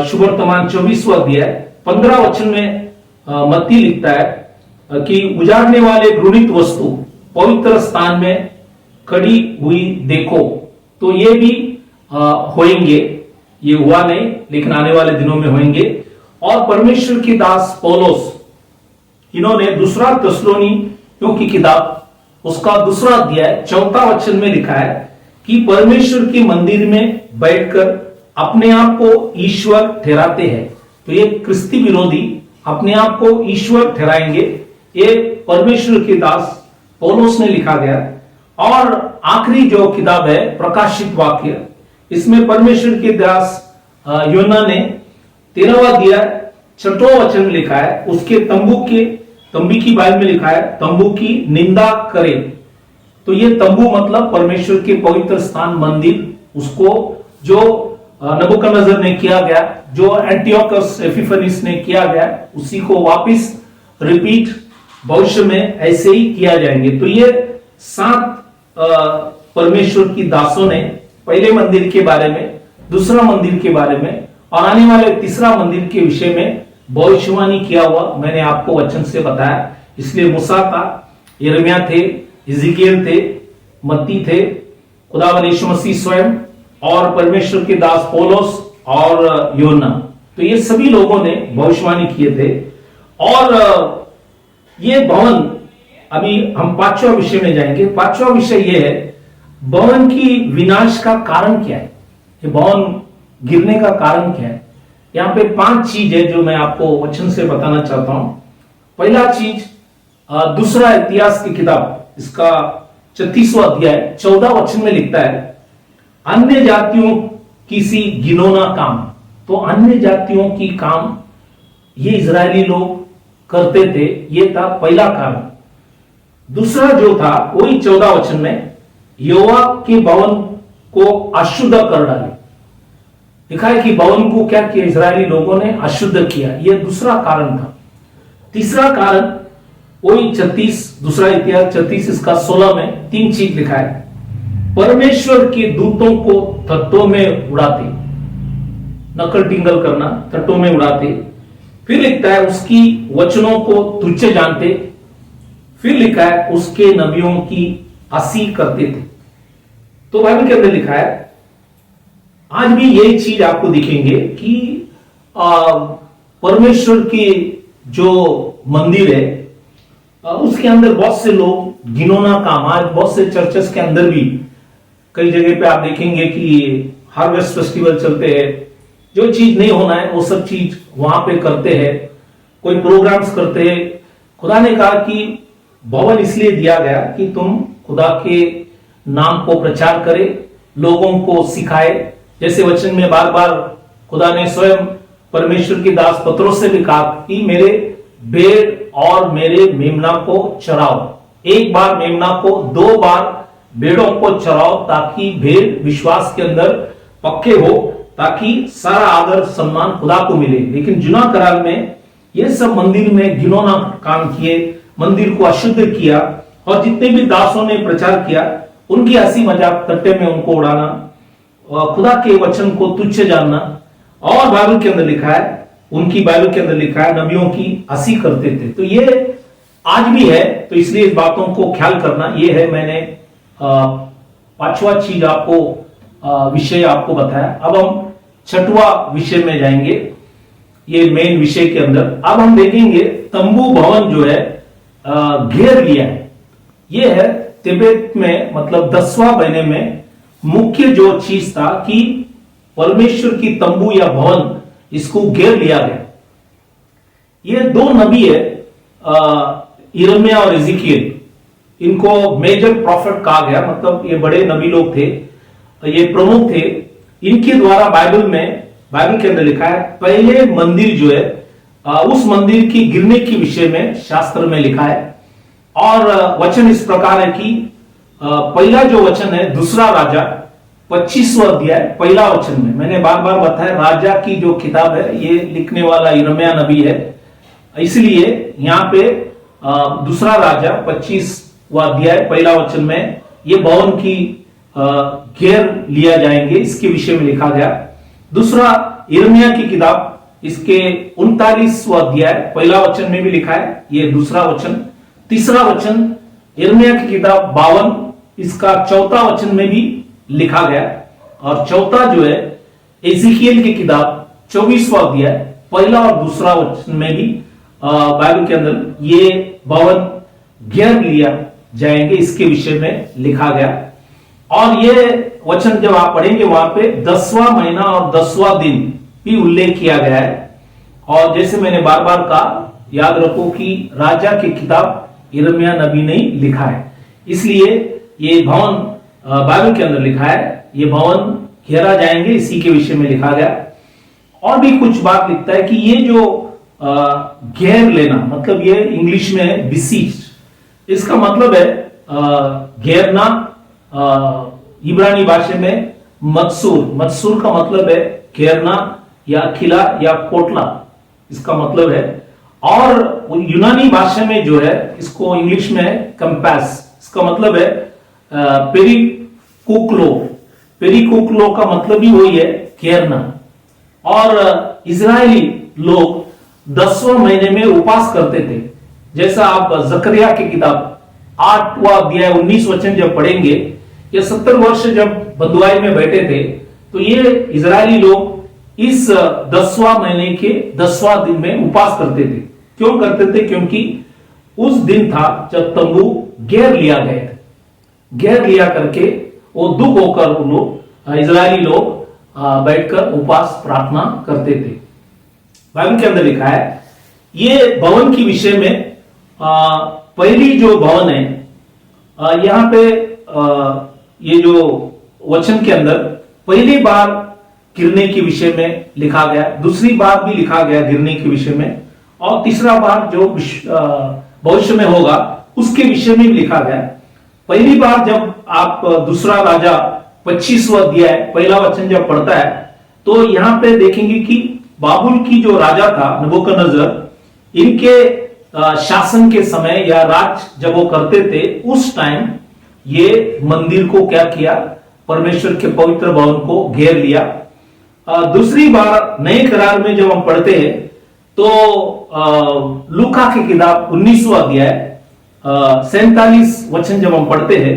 A: शुभवर्तमान 24वां अध्याय 15 वचन में मत्ती लिखता है कि उजाड़ने वाले घृणित वस्तु पवित्र स्थान में खड़ी हुई देखो। तो ये भी होंगे, ये हुआ नहीं लेकिन आने वाले दिनों में होंगे। और परमेश्वर की दास पौलुस, इन्होंने दूसरा थिस्सलुनीकियों की किताब उसका दूसरा अध्याय 4वां वचन में लिखा है कि परमेश्वर के मंदिर में बैठकर अपने आप को ईश्वर ठहराते हैं। तो ये क्रिस्ती विरोधी अपने आप को ईश्वर ठहराएंगे, ये परमेश्वर के दास पौलुस ने लिखा गया। और आखिरी जो किताब है प्रकाशित वाक्य, इसमें परमेश्वर के दास योना ने 13वां अध्याय 6वां वचन में लिखा है, उसके तंबू की बाइबल में लिखा है तंबू की निंदा करे। तो ये तंबू मतलब परमेश्वर के पवित्र स्थान मंदिर, उसको जो नबूकदनेस्सर ने किया गया, जो एंटियोकस एपिफेनिस ने किया गया, उसी को वापस रिपीट भविष्य में ऐसे ही किया जाएंगे। तो ये 7 परमेश्वर की दासों ने पहले मंदिर के बारे में, दूसरा मंदिर के बारे में और आने वाले तीसरा मंदिर के विषय में भविष्यवाणी किया हुआ मैंने आपको वचन से बताया। इसलिए मूसा था, यिर्मयाह थे, हिजकिय्याह थे, मत्ती थे, खुदावंद यीशु मसीह स्वयं और परमेश्वर के दास पौलुस और योना, तो ये सभी लोगों ने भविष्यवाणी किए थे। और ये भवन, अभी हम 5वां विषय में जाएंगे। 5वां विषय ये है, भवन की विनाश का कारण क्या है, ये भवन गिरने का कारण क्या है। यहां पे 5 चीज है जो मैं आपको वचन से बताना चाहता हूं। पहला चीज, दूसरा इतिहास की किताब, इसका 36वां अध्याय 14 वचन में लिखता है, अन्य जातियों की सी घिनौना काम। तो अन्य जातियों की काम ये इजरायली लोग करते थे, ये था पहला कारण। दूसरा जो था वही 14 वचन में, यहोवा के भवन को अशुद्ध कर डाले। लिखा है कि भवन को क्या किया, इजरायली लोगों ने अशुद्ध किया, यह दूसरा कारण था। तीसरा कारण वही 36, दूसरा इतिहास 36 इसका 16 में 3 चीज लिखा है, परमेश्वर के दूतों को तत्वों में उड़ाते, नकल टिंगल करना, तत्वों में उड़ाते। फिर लिखता है उसकी वचनों को तुच्छ जानते। फिर लिखा है उसके नबियों की हंसी करते थे। तो बाइबल के अंदर लिखा है, आज भी यही चीज आपको दिखेंगे कि परमेश्वर के जो मंदिर है उसके अंदर बहुत से लोग घिनौना काम, आज बहुत से चर्चेस के अंदर भी कई जगह पे आप देखेंगे कि हार्वेस्ट फेस्टिवल चलते हैं, जो चीज नहीं होना है वो सब चीज वहां पे करते हैं, कोई प्रोग्राम्स करते हैं। खुदा ने कहा कि भवन इसलिए दिया गया कि तुम खुदा के नाम को प्रचार करे, लोगों को सिखाए। जैसे वचन में बार बार खुदा ने स्वयं परमेश्वर की दास पत्रोस से भी कहा कि मेरे भेड़ और मेरे मेमना को चराओ। एक बार मेमना को, 2 बार भेड़ों को चराओ, ताकि भेड़ विश्वास के अंदर पक्के हो, ताकि सारा आदर सम्मान खुदा को मिले। लेकिन जुना करार में ये सब मंदिर में घिनौना काम किए, मंदिर को अशुद्ध किया, और जितने भी दासों ने प्रचार किया उनकी हंसी मजाक, तट्टे में उनको उड़ाना, खुदा के वचन को तुच्छ जानना। और बाइबल के अंदर लिखा है, उनकी बाइबल के अंदर लिखा है, नबियों की हंसी करते थे। तो ये आज भी है, तो इसलिए इस बातों को ख्याल करना। ये है मैंने 5वां चीज आपको, विषय आपको बताया। अब हम 6वां विषय में जाएंगे, ये मेन विषय के अंदर। अब हम देखेंगे तंबू भवन जो है घेर लिया है। ये है तिब्बत में, मतलब 10वां महीने में मुख्य जो चीज था कि परमेश्वर की तंबू या भवन, इसको घेर लिया गया। ये 2 नबी है, यिर्मयाह और हिजकिय्याह, इनको मेजर प्रॉफिट कहा गया, मतलब ये बड़े नबी लोग थे, ये प्रमुख थे। इनके द्वारा बाइबल के अंदर लिखा है, पहले मंदिर जो है उस मंदिर की गिरने के विषय में शास्त्र में लिखा है। और वचन इस प्रकार है कि पहला जो वचन है, दूसरा राजा 25वां अध्याय पहला वचन में, मैंने बार बार बताया राजा की जो किताब है ये लिखने वाला यिर्मयाह नबी है, इसलिए यहां पे दूसरा राजा 25वां अध्याय पहला वचन में ये भवन की घेर लिया जाएंगे, इसके विषय में लिखा गया। दूसरा यिर्मयाह की किताब, इसके 39वां अध्याय पहला वचन में भी लिखा है, ये दूसरा वचन। तीसरा वचन यिर्मयाह की किताब 52, इसका 4था वचन में भी लिखा गया। और चौथा जो है एजिकियल की किताब 24वां अध्याय पहला और दूसरा वचन में भी बाइबल के अंदर ये भवन घेर लिया जाएंगे, इसके विषय में लिखा गया। और ये वचन जब आप पढ़ेंगे वहां पे 10वां महीना और 10वां दिन भी उल्लेख किया गया है। और जैसे मैंने बार बार कहा, याद रखो कि राजा की किताब यिर्मयाह नबी ने लिखा है, इसलिए ये भवन बाइबल के अंदर लिखा है, ये भवन घेरा जाएंगे, इसी के विषय में लिखा गया। और भी कुछ बात लिखता है कि ये जो घेर लेना, मतलब ये इंग्लिश में बिसीज, इसका मतलब है घेरना, इब्रानी भाषा में मत्सूर। मत्सूर का मतलब है घेरना या किला या कोटला, इसका मतलब है। और यूनानी भाषा में जो है इसको इंग्लिश में है कंपास, इसका मतलब है पेरिकुक्लो। पेरिकुक्लो का मतलब ही वही है, घेरना। और इजरायली लोग 10वें महीने में उपवास करते थे। जैसा आप जकरिया की किताब 8वां अध्याय 19 वचन जब पढ़ेंगे, ये 70 वर्ष जब बंधुआई में बैठे थे, तो ये इजरायली लोग इस 10वां महीने के 10वां दिन में उपवास करते थे। क्यों करते थे? क्योंकि उस दिन था जब तंबू घेर लिया गया। घेर लिया करके वो दुख होकर वो लोग, इजरायली लोग बैठकर उपवास प्रार्थना करते थे। बाइबल के अंदर लिखा है ये भवन की विषय में, पहली जो भवन है, यहां पे ये जो वचन के अंदर पहली बार गिरने के विषय में लिखा गया, दूसरी बार भी लिखा गया गिरने के विषय में, और तीसरा बार जो भविष्य में होगा उसके विषय में भी लिखा गया। पहली बार जब आप दूसरा राजा 25वां अध्याय पहला वचन जब पढ़ता है, तो यहां पे देखेंगे कि बाबुल की जो राजा था नबूकदनेस्सर, इनके शासन के समय या राज जब वो करते थे, उस टाइम ये मंदिर को क्या किया, परमेश्वर के पवित्र भवन को घेर लिया। दूसरी बार नए करार में जब हम पढ़ते हैं, तो लूका की किताब 19वां अध्याय 47 वचन जब हम पढ़ते हैं,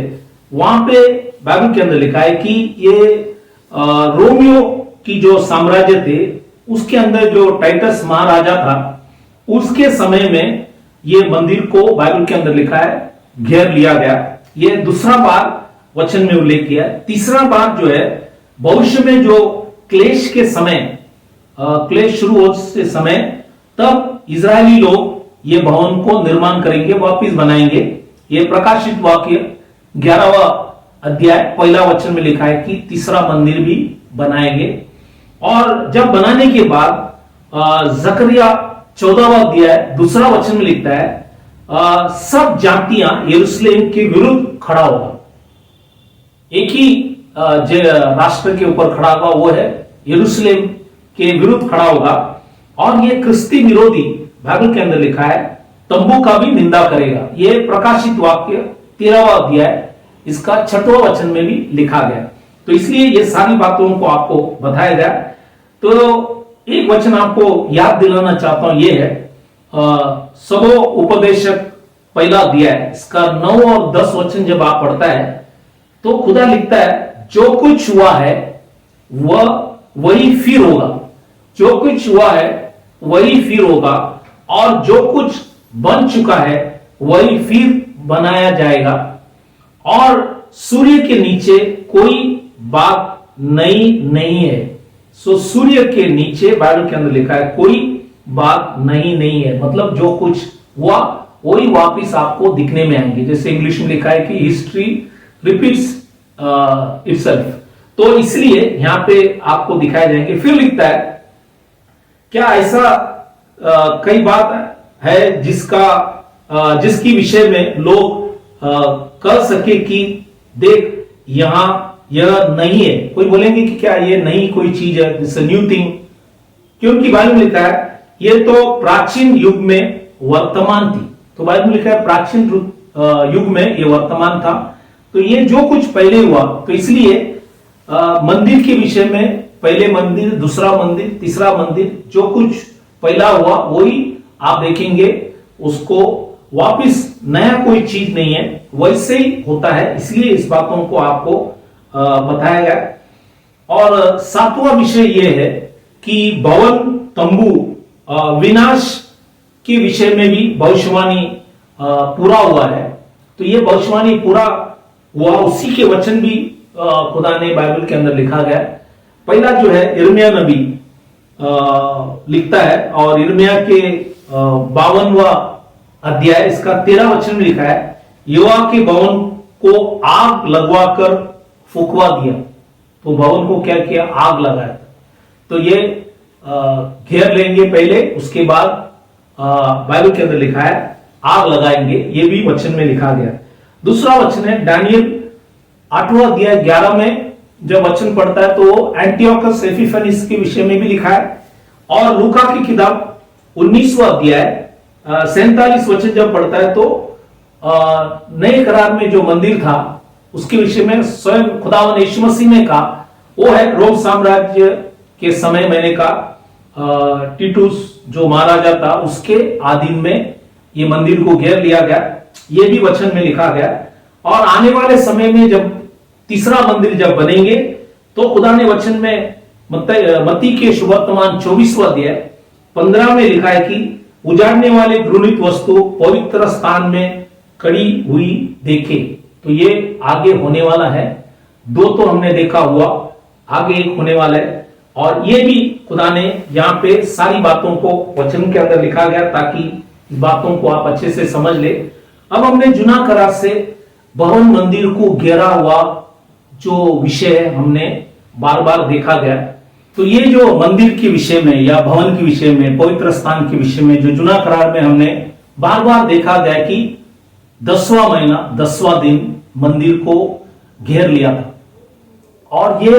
A: वहां पे बाइबल के अंदर लिखा है कि ये रोमियो की जो साम्राज्य थे, उसके अंदर जो टाइटस महाराजा था, उसके समय में ये मंदिर को बाइबल के अंदर लिखा है घेर लिया गया। ये दूसरा बार वचन में उल्लेख किया। तीसरा बार जो है भविष्य में जो क्लेश के समय, क्लेश शुरू होने से समय, तब इजरायली लोग ये भवन को निर्माण करेंगे, वापस बनाएंगे। ये प्रकाशित वाक्य 11वां अध्याय पहला वचन में लिखा है कि तीसरा मंदिर भी बनाएंगे। और जब बनाने के बाद जकरिया 14वां अध्याय दूसरा वचन में लिखता है, सब जातियां यरूशलेम के विरुद्ध खड़ा होगा। एक ही राष्ट्र के ऊपर खड़ा होगा, वो है यरूशलेम के विरुद्ध खड़ा होगा। और ये क्रिस्ती विरोधी, बाइबल के अंदर लिखा है, तंबू का भी निंदा करेगा। ये प्रकाशित वाक्य 13वां अध्याय इसका 6वां वचन में भी लिखा गया। तो इसलिए ये सारी बातों को आपको बताया गया। तो एक वचन आपको याद दिलाना चाहता हूं, ये है सबो उपदेशक पहला अध्याय, इसका 9 और 10 वचन जब आप पढ़ता है, तो खुदा लिखता है जो कुछ हुआ है वह वही फिर होगा। जो कुछ हुआ है वही फिर होगा, और जो कुछ बन चुका है वही फिर बनाया जाएगा। और सूर्य के नीचे कोई बात नई नहीं है। सो सूर्य के नीचे बाइबल के अंदर लिखा है कोई बात नई नहीं है, मतलब जो कुछ हुआ वही वापिस आपको दिखने में आएंगे। जैसे इंग्लिश में लिखा है कि हिस्ट्री रिपीट्स इटसेल्फ। तो इसलिए यहां पे आपको दिखाए जाएंगे। फिर लिखता है, क्या ऐसा कई बात है जिसकी विषय में लोग कह सके कि देख यहां यह नहीं है। कोई बोलेंगे कि क्या ये नई कोई चीज है, दिस न्यू थिंग। क्योंकि बाइबल में लिखा है ये तो प्राचीन युग में वर्तमान थी। तो बाइबल में लिखा है प्राचीन युग में ये वर्तमान था। तो ये जो कुछ पहले हुआ, तो इसलिए मंदिर के विषय में पहले मंदिर, दूसरा मंदिर, तीसरा मंदिर, जो कुछ पहला हुआ वही आप देखेंगे, उसको वापिस नया कोई चीज नहीं है, वैसे ही होता है। इसलिए इस बातों को आपको बताया गया। और 7वां विषय यह है कि भवन तंबू विनाश के विषय में भी भविष्यवाणी पूरा हुआ है। तो यह भविष्यवाणी पूरा हुआ, उसी के वचन भी खुदा ने बाइबल के अंदर लिखा गया। पहला जो है यिर्मयाह नबी लिखता है, और यिर्मयाह के 52वां अध्याय इसका 13 वचन में लिखा है, यहोवा के भवन को आग लगवाकर फुकवा दिया। तो भवन को क्या किया? आग लगाया। तो ये घेर लेंगे पहले, उसके बाद बाइबल के अंदर लिखा है आग लगाएंगे, ये भी वचन में लिखा गया। दूसरा वचन है दानियल 8वां अध्याय 11 में जब वचन पढ़ता है तो एंटियोकस एपिफेनिस के विषय में भी लिखा है। और लूका की किताब 19वां अध्याय 47 वचन जब पढ़ता है तो नए करार में जो मंदिर था उसके विषय में स्वयं खुदावन यीशु मसीह ने कहा, वो है रोम साम्राज्य के समय मैंने कहा टीटुस जो महाराजा था उसके अधीन में ये मंदिर को घेर लिया गया, ये भी वचन में लिखा गया। और आने वाले समय में जब तीसरा मंदिर जब बनेंगे तो खुदा ने वचन में मत्ती के सुवर्तमान 24वां अध्याय 15 में लिखा है कि उजाड़ने वाले घृणित वस्तु पवित्र स्थान में खड़ी हुई देखे। तो ये आगे होने वाला है, 2 तो हमने देखा हुआ, आगे एक होने वाला है। और ये भी खुदा ने यहाँ पे सारी बातों को वचन के अंदर लिखा गया ताकि इस बातों को आप अच्छे से समझ ले। अब हमने जुना करार से भवन मंदिर को घेरा हुआ जो विषय है हमने बार बार देखा गया। तो ये जो मंदिर के विषय में या भवन के विषय में, पवित्र स्थान के विषय में जो जुना करार में हमने बार बार देखा गया कि 10वां महीना 10वां दिन मंदिर को घेर लिया था। और ये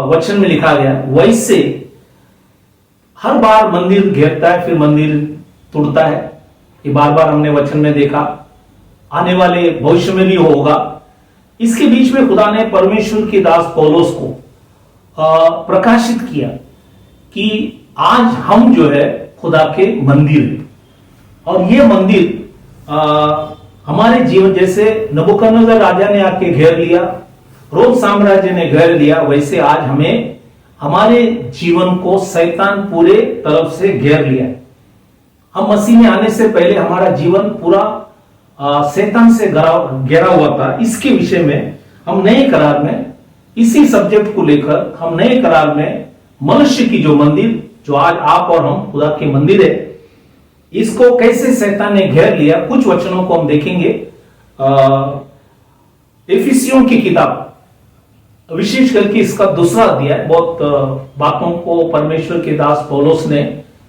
A: वचन में लिखा गया वैसे हर बार मंदिर घेरता है फिर मंदिर तोड़ता है, ये बार बार हमने वचन में देखा, आने वाले भविष्य में भी होगा। इसके बीच में खुदा ने परमेश्वर के दास पौलुस को प्रकाशित किया कि आज हम जो है खुदा के मंदिर हैं और ये मंदिर हमारे जीवन, जैसे नबूकदनेस्सर राजा ने आके घेर लिया, रोम साम्राज्य ने घेर लिया, वैसे आज हमें हमारे जीवन को शैतान पूरे तरफ से घेर लिया है। हम मसीह में आने से पहले हमारा जीवन पूरा शैतान से घेरा हुआ था। इसके विषय में हम नए करार में इसी सब्जेक्ट को लेकर हम नए करार में मनुष्य की जो मंदिर, जो आज आप और हम खुदा के मंदिर है, इसको कैसे शैतान ने घेर लिया, कुछ वचनों को हम देखेंगे। इफिसियों की किताब विशेष करके इसका 2रा अध्याय, बहुत बातों को परमेश्वर के दास पौलुस ने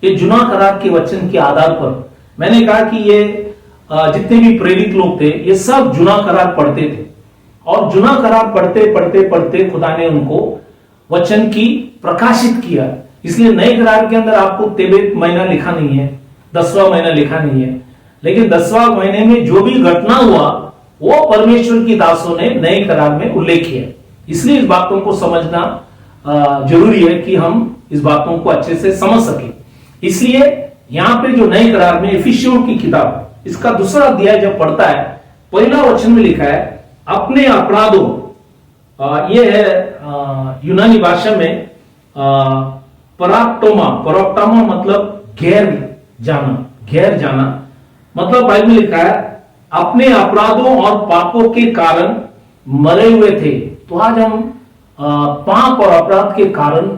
A: ये जुना करार के वचन के आधार पर, मैंने कहा कि ये जितने भी प्रेरित लोग थे ये सब जुना करार पढ़ते थे और जुना करार पढ़ते पढ़ते पढ़ते खुदा ने उनको वचन की प्रकाशित किया। इसलिए नए करार के अंदर आपको तेबेत महीना लिखा नहीं है, 10वां महीना लिखा नहीं है, लेकिन 10वां महीने में जो भी घटना हुआ वो परमेश्वर की दासों ने नए करार में उल्लेख किया। इसलिए इस बातों को समझना जरूरी है कि हम इस बातों को अच्छे से समझ सके। इसलिए यहां पे जो नए करार में इफिसियों की किताब इसका 2रा अध्याय जब पढ़ता है, पहला वचन में लिखा है अपने अपराधों, ये है यूनानी भाषा में पराक्टोमा मतलब घेर जाना मतलब बाइबल में लिखा है अपने अपराधों और पापों के कारण मरे हुए थे। तो आज हम पाप और अपराध के कारण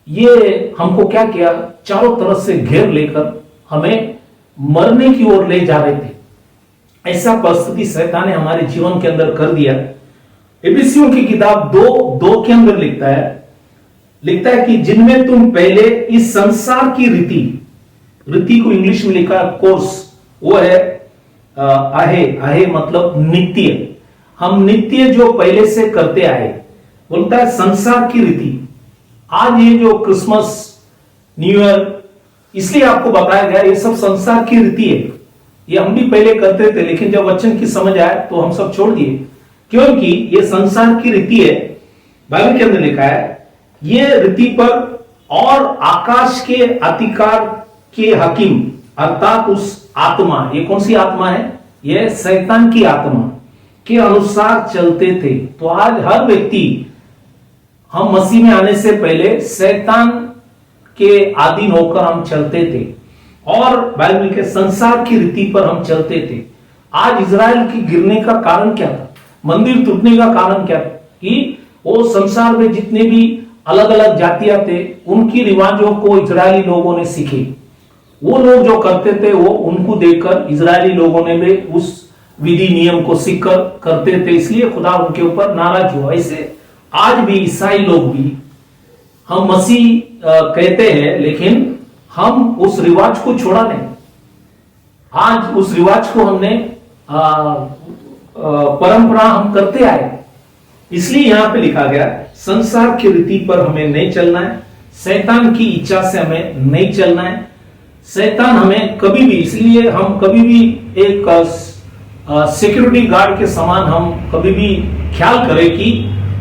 A: ये हमको क्या किया, चारों तरफ से घेर लेकर हमें मरने की ओर ले जा रहे थे। ऐसा परिस्थिति शैतान ने हमारे जीवन के अंदर कर दिया। इफिसियों की किताब 2:2 के अंदर लिखता है कि जिनमें तुम पहले इस संसार की रीति को इंग्लिश में लिखा कोर्स, वो है आहे मतलब नित्य, हम नित्य जो पहले से करते आए, बोलता है संसार की रीति। आज ये जो क्रिसमस न्यू ईयर, इसलिए आपको बताया गया ये सब संसार की रीति है, ये हम भी पहले करते थे, लेकिन जब वचन की समझ आए तो हम सब छोड़ दिए, क्योंकि ये संसार की रीति है। बाइबल के अंदर लिखा है ये रीति पर और आकाश के अधिकार के हकीम अर्थात उस आत्मा, ये कौन सी आत्मा है, ये शैतान की आत्मा के अनुसार चलते थे। तो आज हर व्यक्ति, हम मसीह में आने से पहले शैतान के अधीन होकर हम चलते थे और बाइबल के संसार की रीति पर हम चलते थे। आज इजराइल की गिरने का कारण क्या था, मंदिर टूटने का कारण क्या था, कि वो संसार में जितने भी अलग अलग जातियां थे उनकी रिवाजों को इजरायली लोगों ने सीखे। वो लोग जो करते थे वो उनको देखकर इजरायली लोगों ने भी उस विधि नियम को सीखकर करते थे, इसलिए खुदा उनके ऊपर नाराज हुआ। ऐसे आज भी ईसाई लोग भी, हम मसीह कहते हैं लेकिन हम उस रिवाज को छोड़ा नहीं। आज उस रिवाज को हमने परंपरा हम करते आए, इसलिए यहां पे लिखा गया संसार की रीति पर हमें नहीं चलना है, शैतान की इच्छा से हमें नहीं चलना है। शैतान हमें कभी भी, इसलिए हम कभी भी एक सिक्योरिटी गार्ड के समान हम कभी भी ख्याल करें कि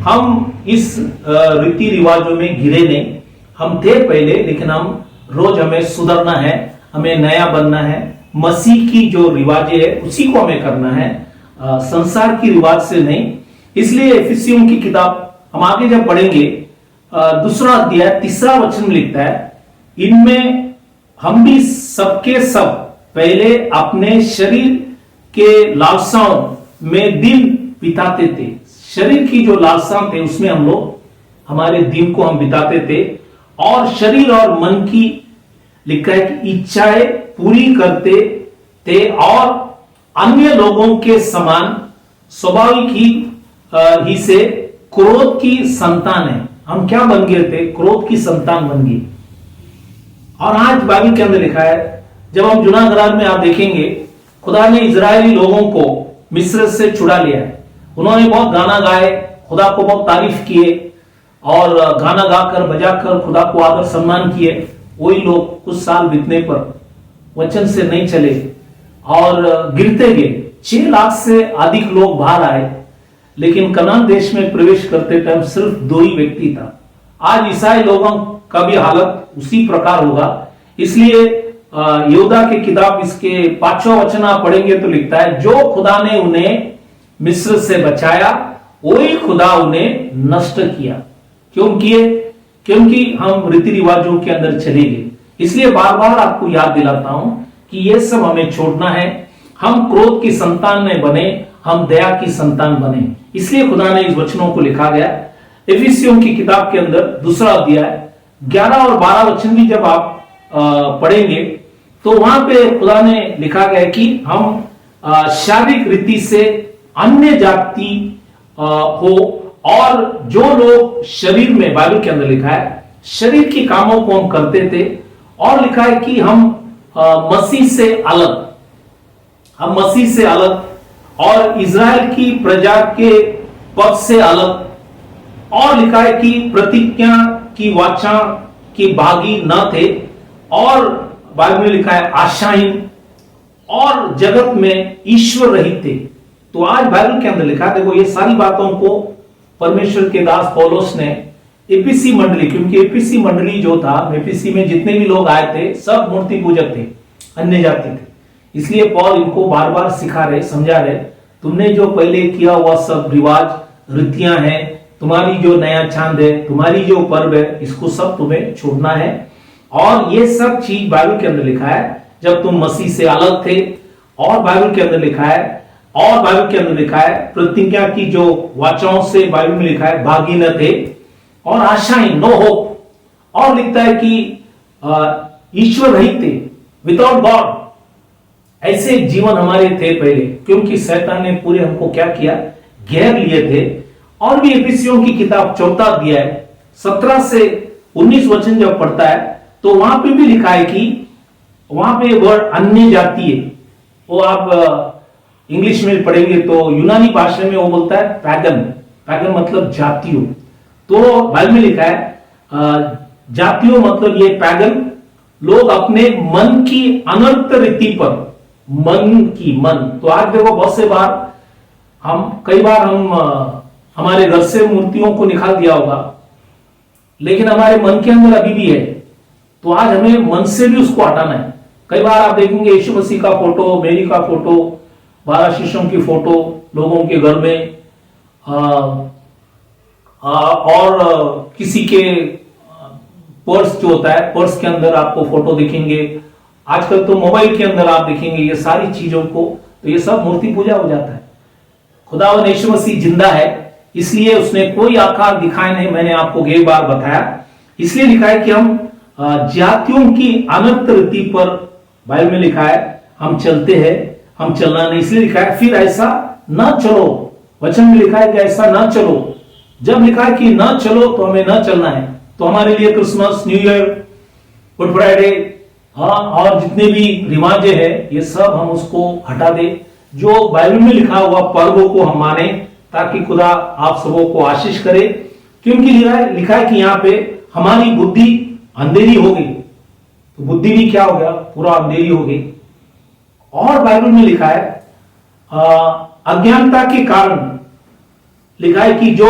A: हम इस रीति रिवाजों में घिरे नहीं। हम थे पहले, लेकिन हम रोज हमें सुधरना है, हमें नया बनना है। मसीह की जो रिवाजें है उसी को हमें करना है, संसार की रिवाज से नहीं। इसलिए इफिसियों की किताब हम आगे जब पढ़ेंगे, दूसरा अध्याय 3 वचन में लिखता है, इनमें हम भी सबके सब पहले अपने शरीर के लालसाओं में दिन बिताते थे। शरीर की जो लालसा थे उसमें हम लोग हमारे दिन को हम बिताते थे, और शरीर और मन की लिखा है कि इच्छाएं पूरी करते थे, और अन्य लोगों के समान स्वाभाविक ही से क्रोध की संतान है। हम क्या बन गए थे? क्रोध की संतान बन गई। और आज बाइबल के अंदर लिखा है, जब हम जुनागढ़ में आप देखेंगे, खुदा ने इजरायली लोगों को मिस्र से छुड़ा लिया है। उन्होंने बहुत गाना गाए, खुदा को बहुत तारीफ किए, और गाना गाकर बजाकर खुदा को आदर सम्मान किए। वही लोग कुछ साल बीतने पर वचन से नहीं चले और गिरते गए। 6 लाख से अधिक लोग बाहर आए, लेकिन कनान देश में प्रवेश करते टाइम सिर्फ 2 ही व्यक्ति था। आज ईसाई लोगों का भी हालत उसी प्रकार होगा। इसलिए यहूदा की किताब इसके 5वां वचन आप पढ़ेंगे तो लिखता है, जो खुदा ने उन्हें मिस्र से बचाया वही खुदा उन्हें नष्ट किया। क्यों किए? क्योंकि हम रीति रिवाजों के अंदर चले गए। इसलिए बार बार आपको याद दिलाता हूं कि यह सब हमें छोड़ना है। हम क्रोध की संतान नहीं बने, हम दया की संतान बने। इसलिए खुदा ने इस वचनों को लिखा गया। इफिसियों की किताब के अंदर 2 अध्याय 11 और 12 वचन भी जब आप पढ़ेंगे तो वहां पे खुदा ने लिखा गया कि हम शारीरिक रीति से अन्य जाति हो, और जो लोग शरीर में, बाइबल के अंदर लिखा है, शरीर की कामों को हम करते थे। और लिखा है कि हम मसीह से अलग, हम मसीह से अलग और इज़राइल की प्रजा के पद से अलग। और लिखा है कि प्रतिज्ञा की वाचा की भागी न थे, और बाइबल में लिखा है आशाहीन, और जगत में ईश्वर रहित थे। तो आज बाइबल के अंदर लिखा, देखो ये सारी बातों को परमेश्वर के दास पौलुस ने एपीसी मंडली, क्योंकि एपीसी मंडली जो था, एपीसी में जितने भी लोग आए थे सब मूर्ति पूजक थे, अन्य जाति थे। इसलिए पौल इनको बार बार सिखा रहे, समझा रहे, तुमने जो पहले किया हुआ सब रिवाज रीतियां हैं, तुम्हारी जो नया चांद है, तुम्हारी जो पर्व है, इसको सब तुम्हें छोड़ना है। और ये सब चीज बाइबल के अंदर लिखा है जब तुम मसीह से अलग थे। और बाइबल के अंदर लिखा है, और बाइबल के अंदर लिखा है प्रतिज्ञा की जो वाचाओं से बाइबल में लिखा है भागी न थे, और आशाएं, नो होप। और लिखता है कि ईश्वर रहित थे, विदाउट गॉड। ऐसे जीवन हमारे थे पहले, क्योंकि शैतान ने पूरे हमको क्या किया? घेर लिए थे। और भी एफिसियों की किताब 4 अध्याय 17 से 19 वचन जब पढ़ता है तो वहां पे भी लिखा है कि वहां पे वर्ड अन्य जाति है, वो आप इंग्लिश में पढ़ेंगे तो यूनानी भाषा में वो बोलता है पैगन। पैगन मतलब जातियों। तो बाइबल में लिखा है जातियों मतलब ये पैगन लोग अपने मन की अनर्थ रीति पर, मन। तो आज देखो बहुत से बार कई बार हमारे घर से मूर्तियों को निकाल दिया होगा, लेकिन हमारे मन के अंदर अभी भी है। तो आज हमें मन से भी उसको हटाना है। कई बार आप देखेंगे यीशु मसीह का फोटो, मेरी का फोटो, 12 शिष्यों की फोटो लोगों के घर में, और किसी के पर्स जो होता है, पर्स के अंदर आपको फोटो दिखेंगे। आजकल तो मोबाइल के अंदर आप देखेंगे ये सारी चीजों को। तो ये सब मूर्ति पूजा हो जाता है। खुदावंद यीशु मसीह जिंदा है, इसलिए उसने कोई आकार दिखाया नहीं। मैंने आपको कई बार बताया। इसलिए लिखा है कि हम जातियों की अनर्थ रीति पर, बाइबल में लिखा है, हम चलते हैं, हम चलना नहीं। इसलिए लिखा है फिर ऐसा ना चलो। वचन में लिखा है कि ऐसा ना चलो। जब लिखा है कि ना चलो तो हमें ना चलना है। तो हमारे लिए Christmas, new year, good Friday, और जितने भी रिवाजें हैं ये सब हम उसको हटा दे। जो बाइबल में लिखा हुआ पर्वों को हम माने, ताकि खुदा आप सबों को आशीष करे। क्योंकि लिखा है कि यहाँ पे हमारी बुद्धि अंधेरी हो गई, तो बुद्धि भी क्या हो गया, पूरा अंधेरी हो गई। और बाइबल में लिखा है अज्ञानता के कारण, लिखा है कि जो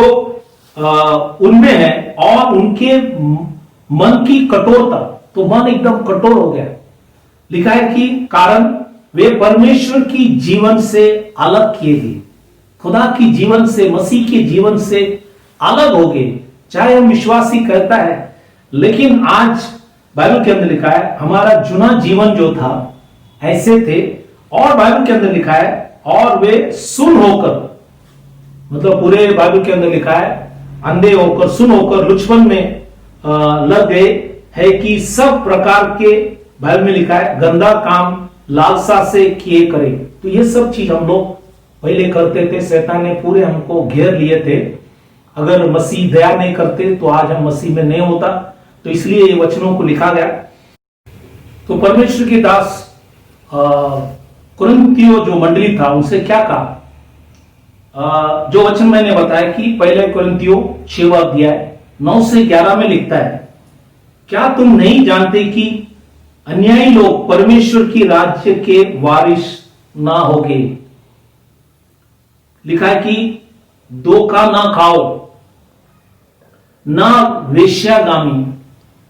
A: उनमें है और उनके मन की कठोरता, तो मन एकदम कठोर हो गया। लिखा है कि कारण वे परमेश्वर की जीवन से अलग किए गए, खुदा की जीवन से, मसीह के जीवन से अलग हो गए। चाहे हम विश्वासी कहता है, लेकिन आज बाइबल के अंदर लिखा है हमारा जुना जीवन जो था ऐसे थे। और बाइबल के अंदर लिखा है और वे सुन होकर, मतलब पूरे बाइबल के अंदर लिखा है अंधे होकर, सुन होकर लुचपन में लग गए है कि सब प्रकार के, बाइबल में लिखा है गंदा काम लालसा से किए करे। तो ये सब चीज हम लोग पहले करते थे, शैतान ने पूरे हमको घेर लिए थे। अगर मसीह दया नहीं करते तो आज हम मसीह में नहीं होता। तो इसलिए ये वचनों को लिखा गया। तो परमेश्वर के दास कुरिन्थियों जो मंडली था उनसे क्या कहा, जो वचन मैंने बताया कि पहले कुरिन्थियों 6 अध्याय 9 से 11 में लिखता है, क्या तुम नहीं जानते कि अन्यायी लोग परमेश्वर की राज्य के वारिस ना होगे। लिखा है कि धोखा ना खाओ, ना वेश्यागामी,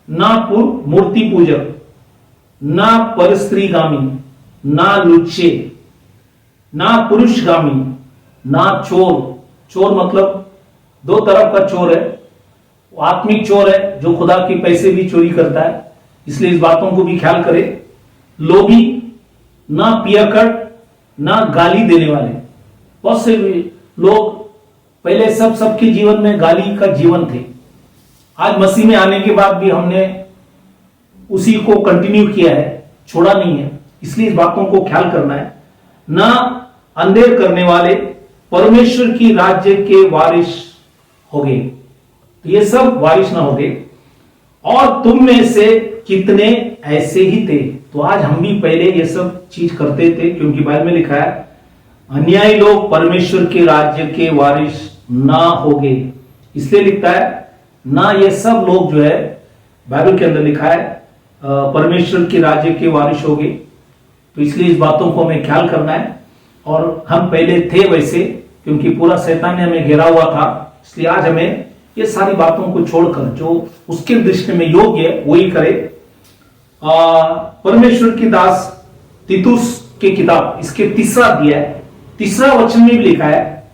A: ना मूर्ति पूजक, ना परस्त्रीगामी, ना लुच्चे, ना पुरुषगामी, ना चोर। चोर मतलब दो तरफ का चोर है, वो आत्मिक चोर है जो खुदा के पैसे भी चोरी करता है, इसलिए इस बातों को भी ख्याल करें। लोभी, ना पियक्कड़, ना गाली देने वाले। बहुत से लोग पहले सबके जीवन में गाली का जीवन थे। आज मसीह में आने के बाद भी हमने उसी को कंटिन्यू किया है, छोड़ा नहीं है। इसलिए इस बातों को ख्याल करना है। ना अंधेर करने वाले परमेश्वर की राज्य के वारिस होंगे, तो ये सब वारिस ना होंगे। और तुम में से कितने ऐसे ही थे। तो आज हम भी पहले ये सब चीज करते थे, क्योंकि बाइबल में लिखा है अन्यायी लोग परमेश्वर के राज्य के वारिस ना होंगे। इसलिए लिखता है ना ये सब लोग जो है, बाइबल के अंदर लिखा है परमेश्वर के राज्य के वारिस होंगे। तो इसलिए इस बातों को हमें ख्याल करना है। और हम पहले थे वैसे, क्योंकि पूरा शैतान ने हमें घेरा हुआ था। इसलिए आज हमें ये सारी बातों को छोड़कर जो उसके दृष्टि में योग्य है वही करे। परमेश्वर की दास तीतुस की किताब, इसके 3 अध्याय 3 वचन में भी लिखा है,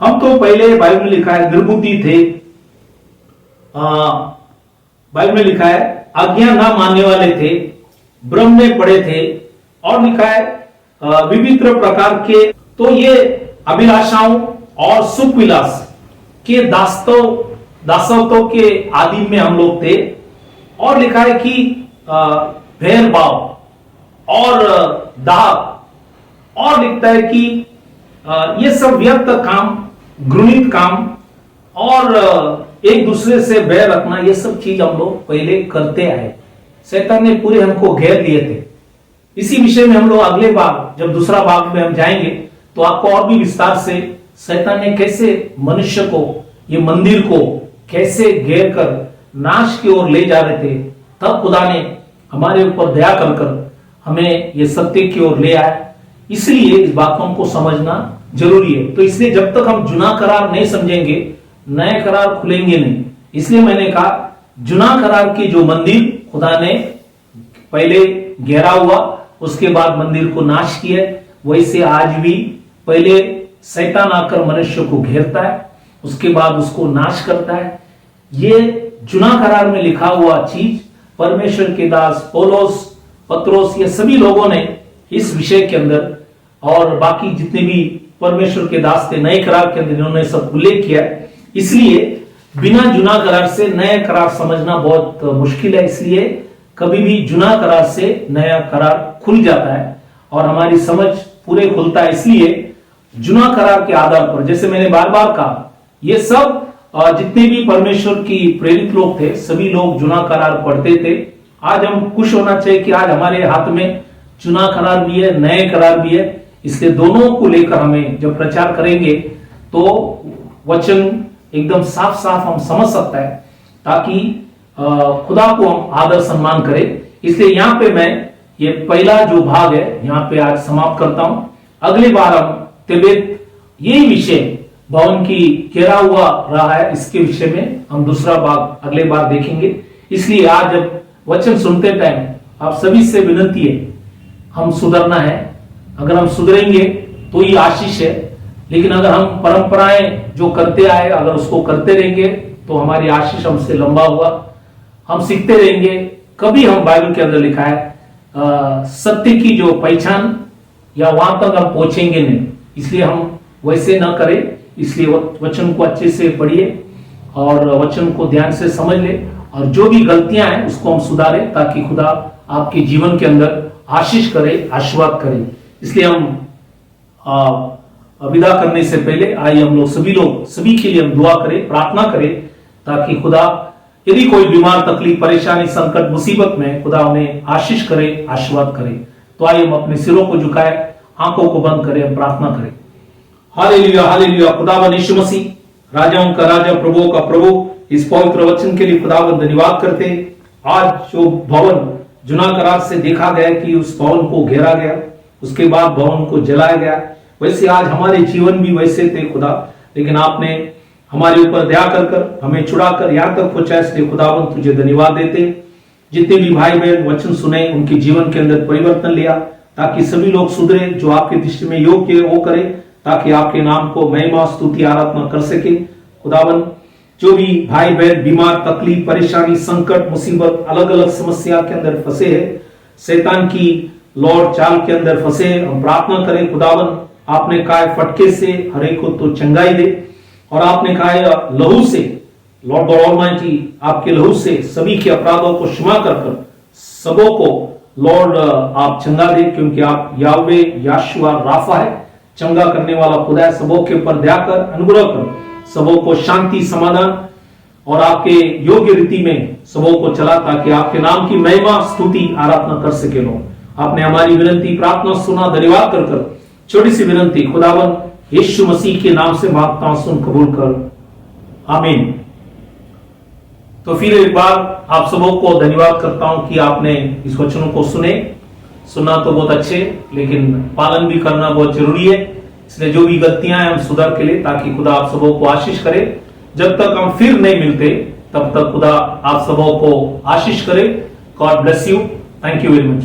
A: हम तो पहले बाइबल में लिखा है निर्बुद्धि थे, बाइबल में लिखा है आज्ञा ना मानने वाले थे, भ्रम में पड़े थे, और लिखा है विभिन्न प्रकार के, तो ये अभिलाषाओं और सुख विलास के दासत्व के आदि में हम लोग थे। और लिखा है कि भेदभाव और दाह, और लिखता है कि ये सब व्यर्थ काम, घृणित काम और एक दूसरे से बैर रखना, ये सब चीज हम लोग पहले करते आए। शैतान ने पूरे हमको घेर लिए थे। इसी विषय में हम लोग अगले भाग, जब दूसरा भाग में हम जाएंगे, तो आपको और भी विस्तार से शैतान ने कैसे मनुष्य को, ये मंदिर को कैसे घेर कर नाश की ओर ले जा रहे थे, तब खुदा ने हमारे ऊपर दया कर हमें ये सत्य की ओर ले आया। इसलिए इस बातों को समझना जरूरी है। तो इसलिए जब तक हम जुना करार नहीं समझेंगे, नए करार खुलेंगे नहीं। इसलिए मैंने कहा जुना करार की जो मंदिर खुदा ने पहले घेरा हुआ, उसके बाद मंदिर को नाश किया, वैसे आज भी पहले शैतान आकर मनुष्य को घेरता है, उसके बाद उसको नाश करता है। ये जुना करार में लिखा हुआ चीज परमेश्वर के दास पौलुस, पत्रोस, ये सभी लोगों ने इस विषय के अंदर, और बाकी जितने भी परमेश्वर के दास थे नए करार के अंदर, इन्होंने सब उल्लेख किया। इसलिए बिना जुना करार से नया करार समझना बहुत मुश्किल है। इसलिए कभी भी जुना करार से नया करार खुल जाता है और हमारी समझ पूरे खुलता है। इसलिए जुना करार के आधार पर, जैसे मैंने बार बार कहा, ये सब जितने भी परमेश्वर की प्रेरित लोग थे, सभी लोग जुना करार पढ़ते थे। आज हम खुश होना चाहिए कि आज हमारे हाथ में जुना करार भी है, नए करार भी है। इसलिए दोनों को लेकर हमें जब प्रचार करेंगे तो वचन एकदम साफ साफ हम समझ सकते हैं, ताकि खुदा को हम आदर सम्मान करें। इसलिए यहाँ पे मैं ये पहला जो भाग है यहाँ पे आज समाप्त करता हूं। अगली बार हम तिब्बत यही विषय भवन की घेरा हुआ रहा है, इसके विषय में हम दूसरा भाग अगले बार देखेंगे। इसलिए आज जब वचन सुनते टाइम आप सभी से विनती है, हम सुधरना है। अगर हम सुधरेंगे तो ये आशीष है, लेकिन अगर हम परंपराएं जो करते आए अगर उसको करते रहेंगे तो हमारी आशीष हमसे लंबा हुआ। हम सीखते रहेंगे, कभी हम बाइबल के अंदर लिखा है सत्य की जो पहचान या वहां तक हम पहुंचेंगे नहीं। इसलिए हम वैसे ना करें। इसलिए वचन को अच्छे से पढ़िए और वचन को ध्यान से समझ ले, और जो भी गलतियां हैं उसको हम सुधारें, ताकि खुदा आपके जीवन के अंदर आशीष करे, आशीर्वाद करे। इसलिए हम विदा करने से पहले आइए हम लोग सभी के लिए हम दुआ करें, प्रार्थना करें, ताकि खुदा यदि कोई बीमार, तकलीफ, परेशानी, संकट, मुसीबत में खुदा उन्हें आशीष करे, आशीर्वाद करे। तो आइए हम अपने सिरों को झुकाए, आंखों को बंद करें, हम प्रार्थना करें। Hallelujah, hallelujah. खुदावन यीशु मसीह, राजाओं का राजा, प्रभुओं का प्रभु, इस पवित्र वचन के लिए खुदावन धन्यवाद करते। आज जो भवन जुना करार से देखा गया कि उस भवन को घेरा गया, उसके बाद भवन को जलाया गया, वैसे आज हमारे जीवन भी वैसे थे खुदा, लेकिन आपने हमारे ऊपर दया कर हमें छुड़ाकर यहाँ तक पहुंचाया। इसलिए खुदावन तुझे धन्यवाद देते। जितने भी भाई बहन वचन सुने, उनके जीवन के अंदर परिवर्तन लिया, ताकि सभी लोग सुधरे, जो आपकी दृष्टि में योग्य है वो करे, ताकि आपके नाम को महिमा, स्तुति, आराधना कर सके। खुदावन जो भी भाई बहन बीमार, तकलीफ, परेशानी, संकट, मुसीबत, अलग अलग समस्या के अंदर फंसे हैं, शैतान की लौट चाल के अंदर फंसे, हम प्रार्थना करें खुदावन, आपने कहा फटके से हर एक को तो चंगाई दे, और आपने कहा लहू से, लॉर्ड गॉड ऑलमाइटी, आपके लहू से सभी के अपराधों को क्षमा कर सबों को लॉर्ड आप चंगा दे, क्योंकि आप यावे याशुआ राफा है, चंगा करने वाला खुदा है। सबों के ऊपर दया कर, अनुग्रह कर, सबों को शांति, समाधान और आपके योग्य रीति में सबों को चला, ताकि आपके नाम की महिमा, स्तुति, आराधना कर सके लोग। आपने हमारी विनती, प्रार्थना सुना, धन्यवाद कर छोटी सी विनती खुदावन यीशु मसीह के नाम से मांगता हूं, सुन कबूल कर, आमीन। तो फिर एक बार आप सबों को धन्यवाद करता हूं कि आपने इस वचनों को सुना तो बहुत अच्छे, लेकिन पालन भी करना बहुत जरूरी है। इसलिए जो भी गलतियां हैं हम सुधार के लिए, ताकि खुदा आप सबों को आशीष करे। जब तक हम फिर नहीं मिलते तब तक खुदा आप सबों को आशीष करे। God bless you. Thank you very much.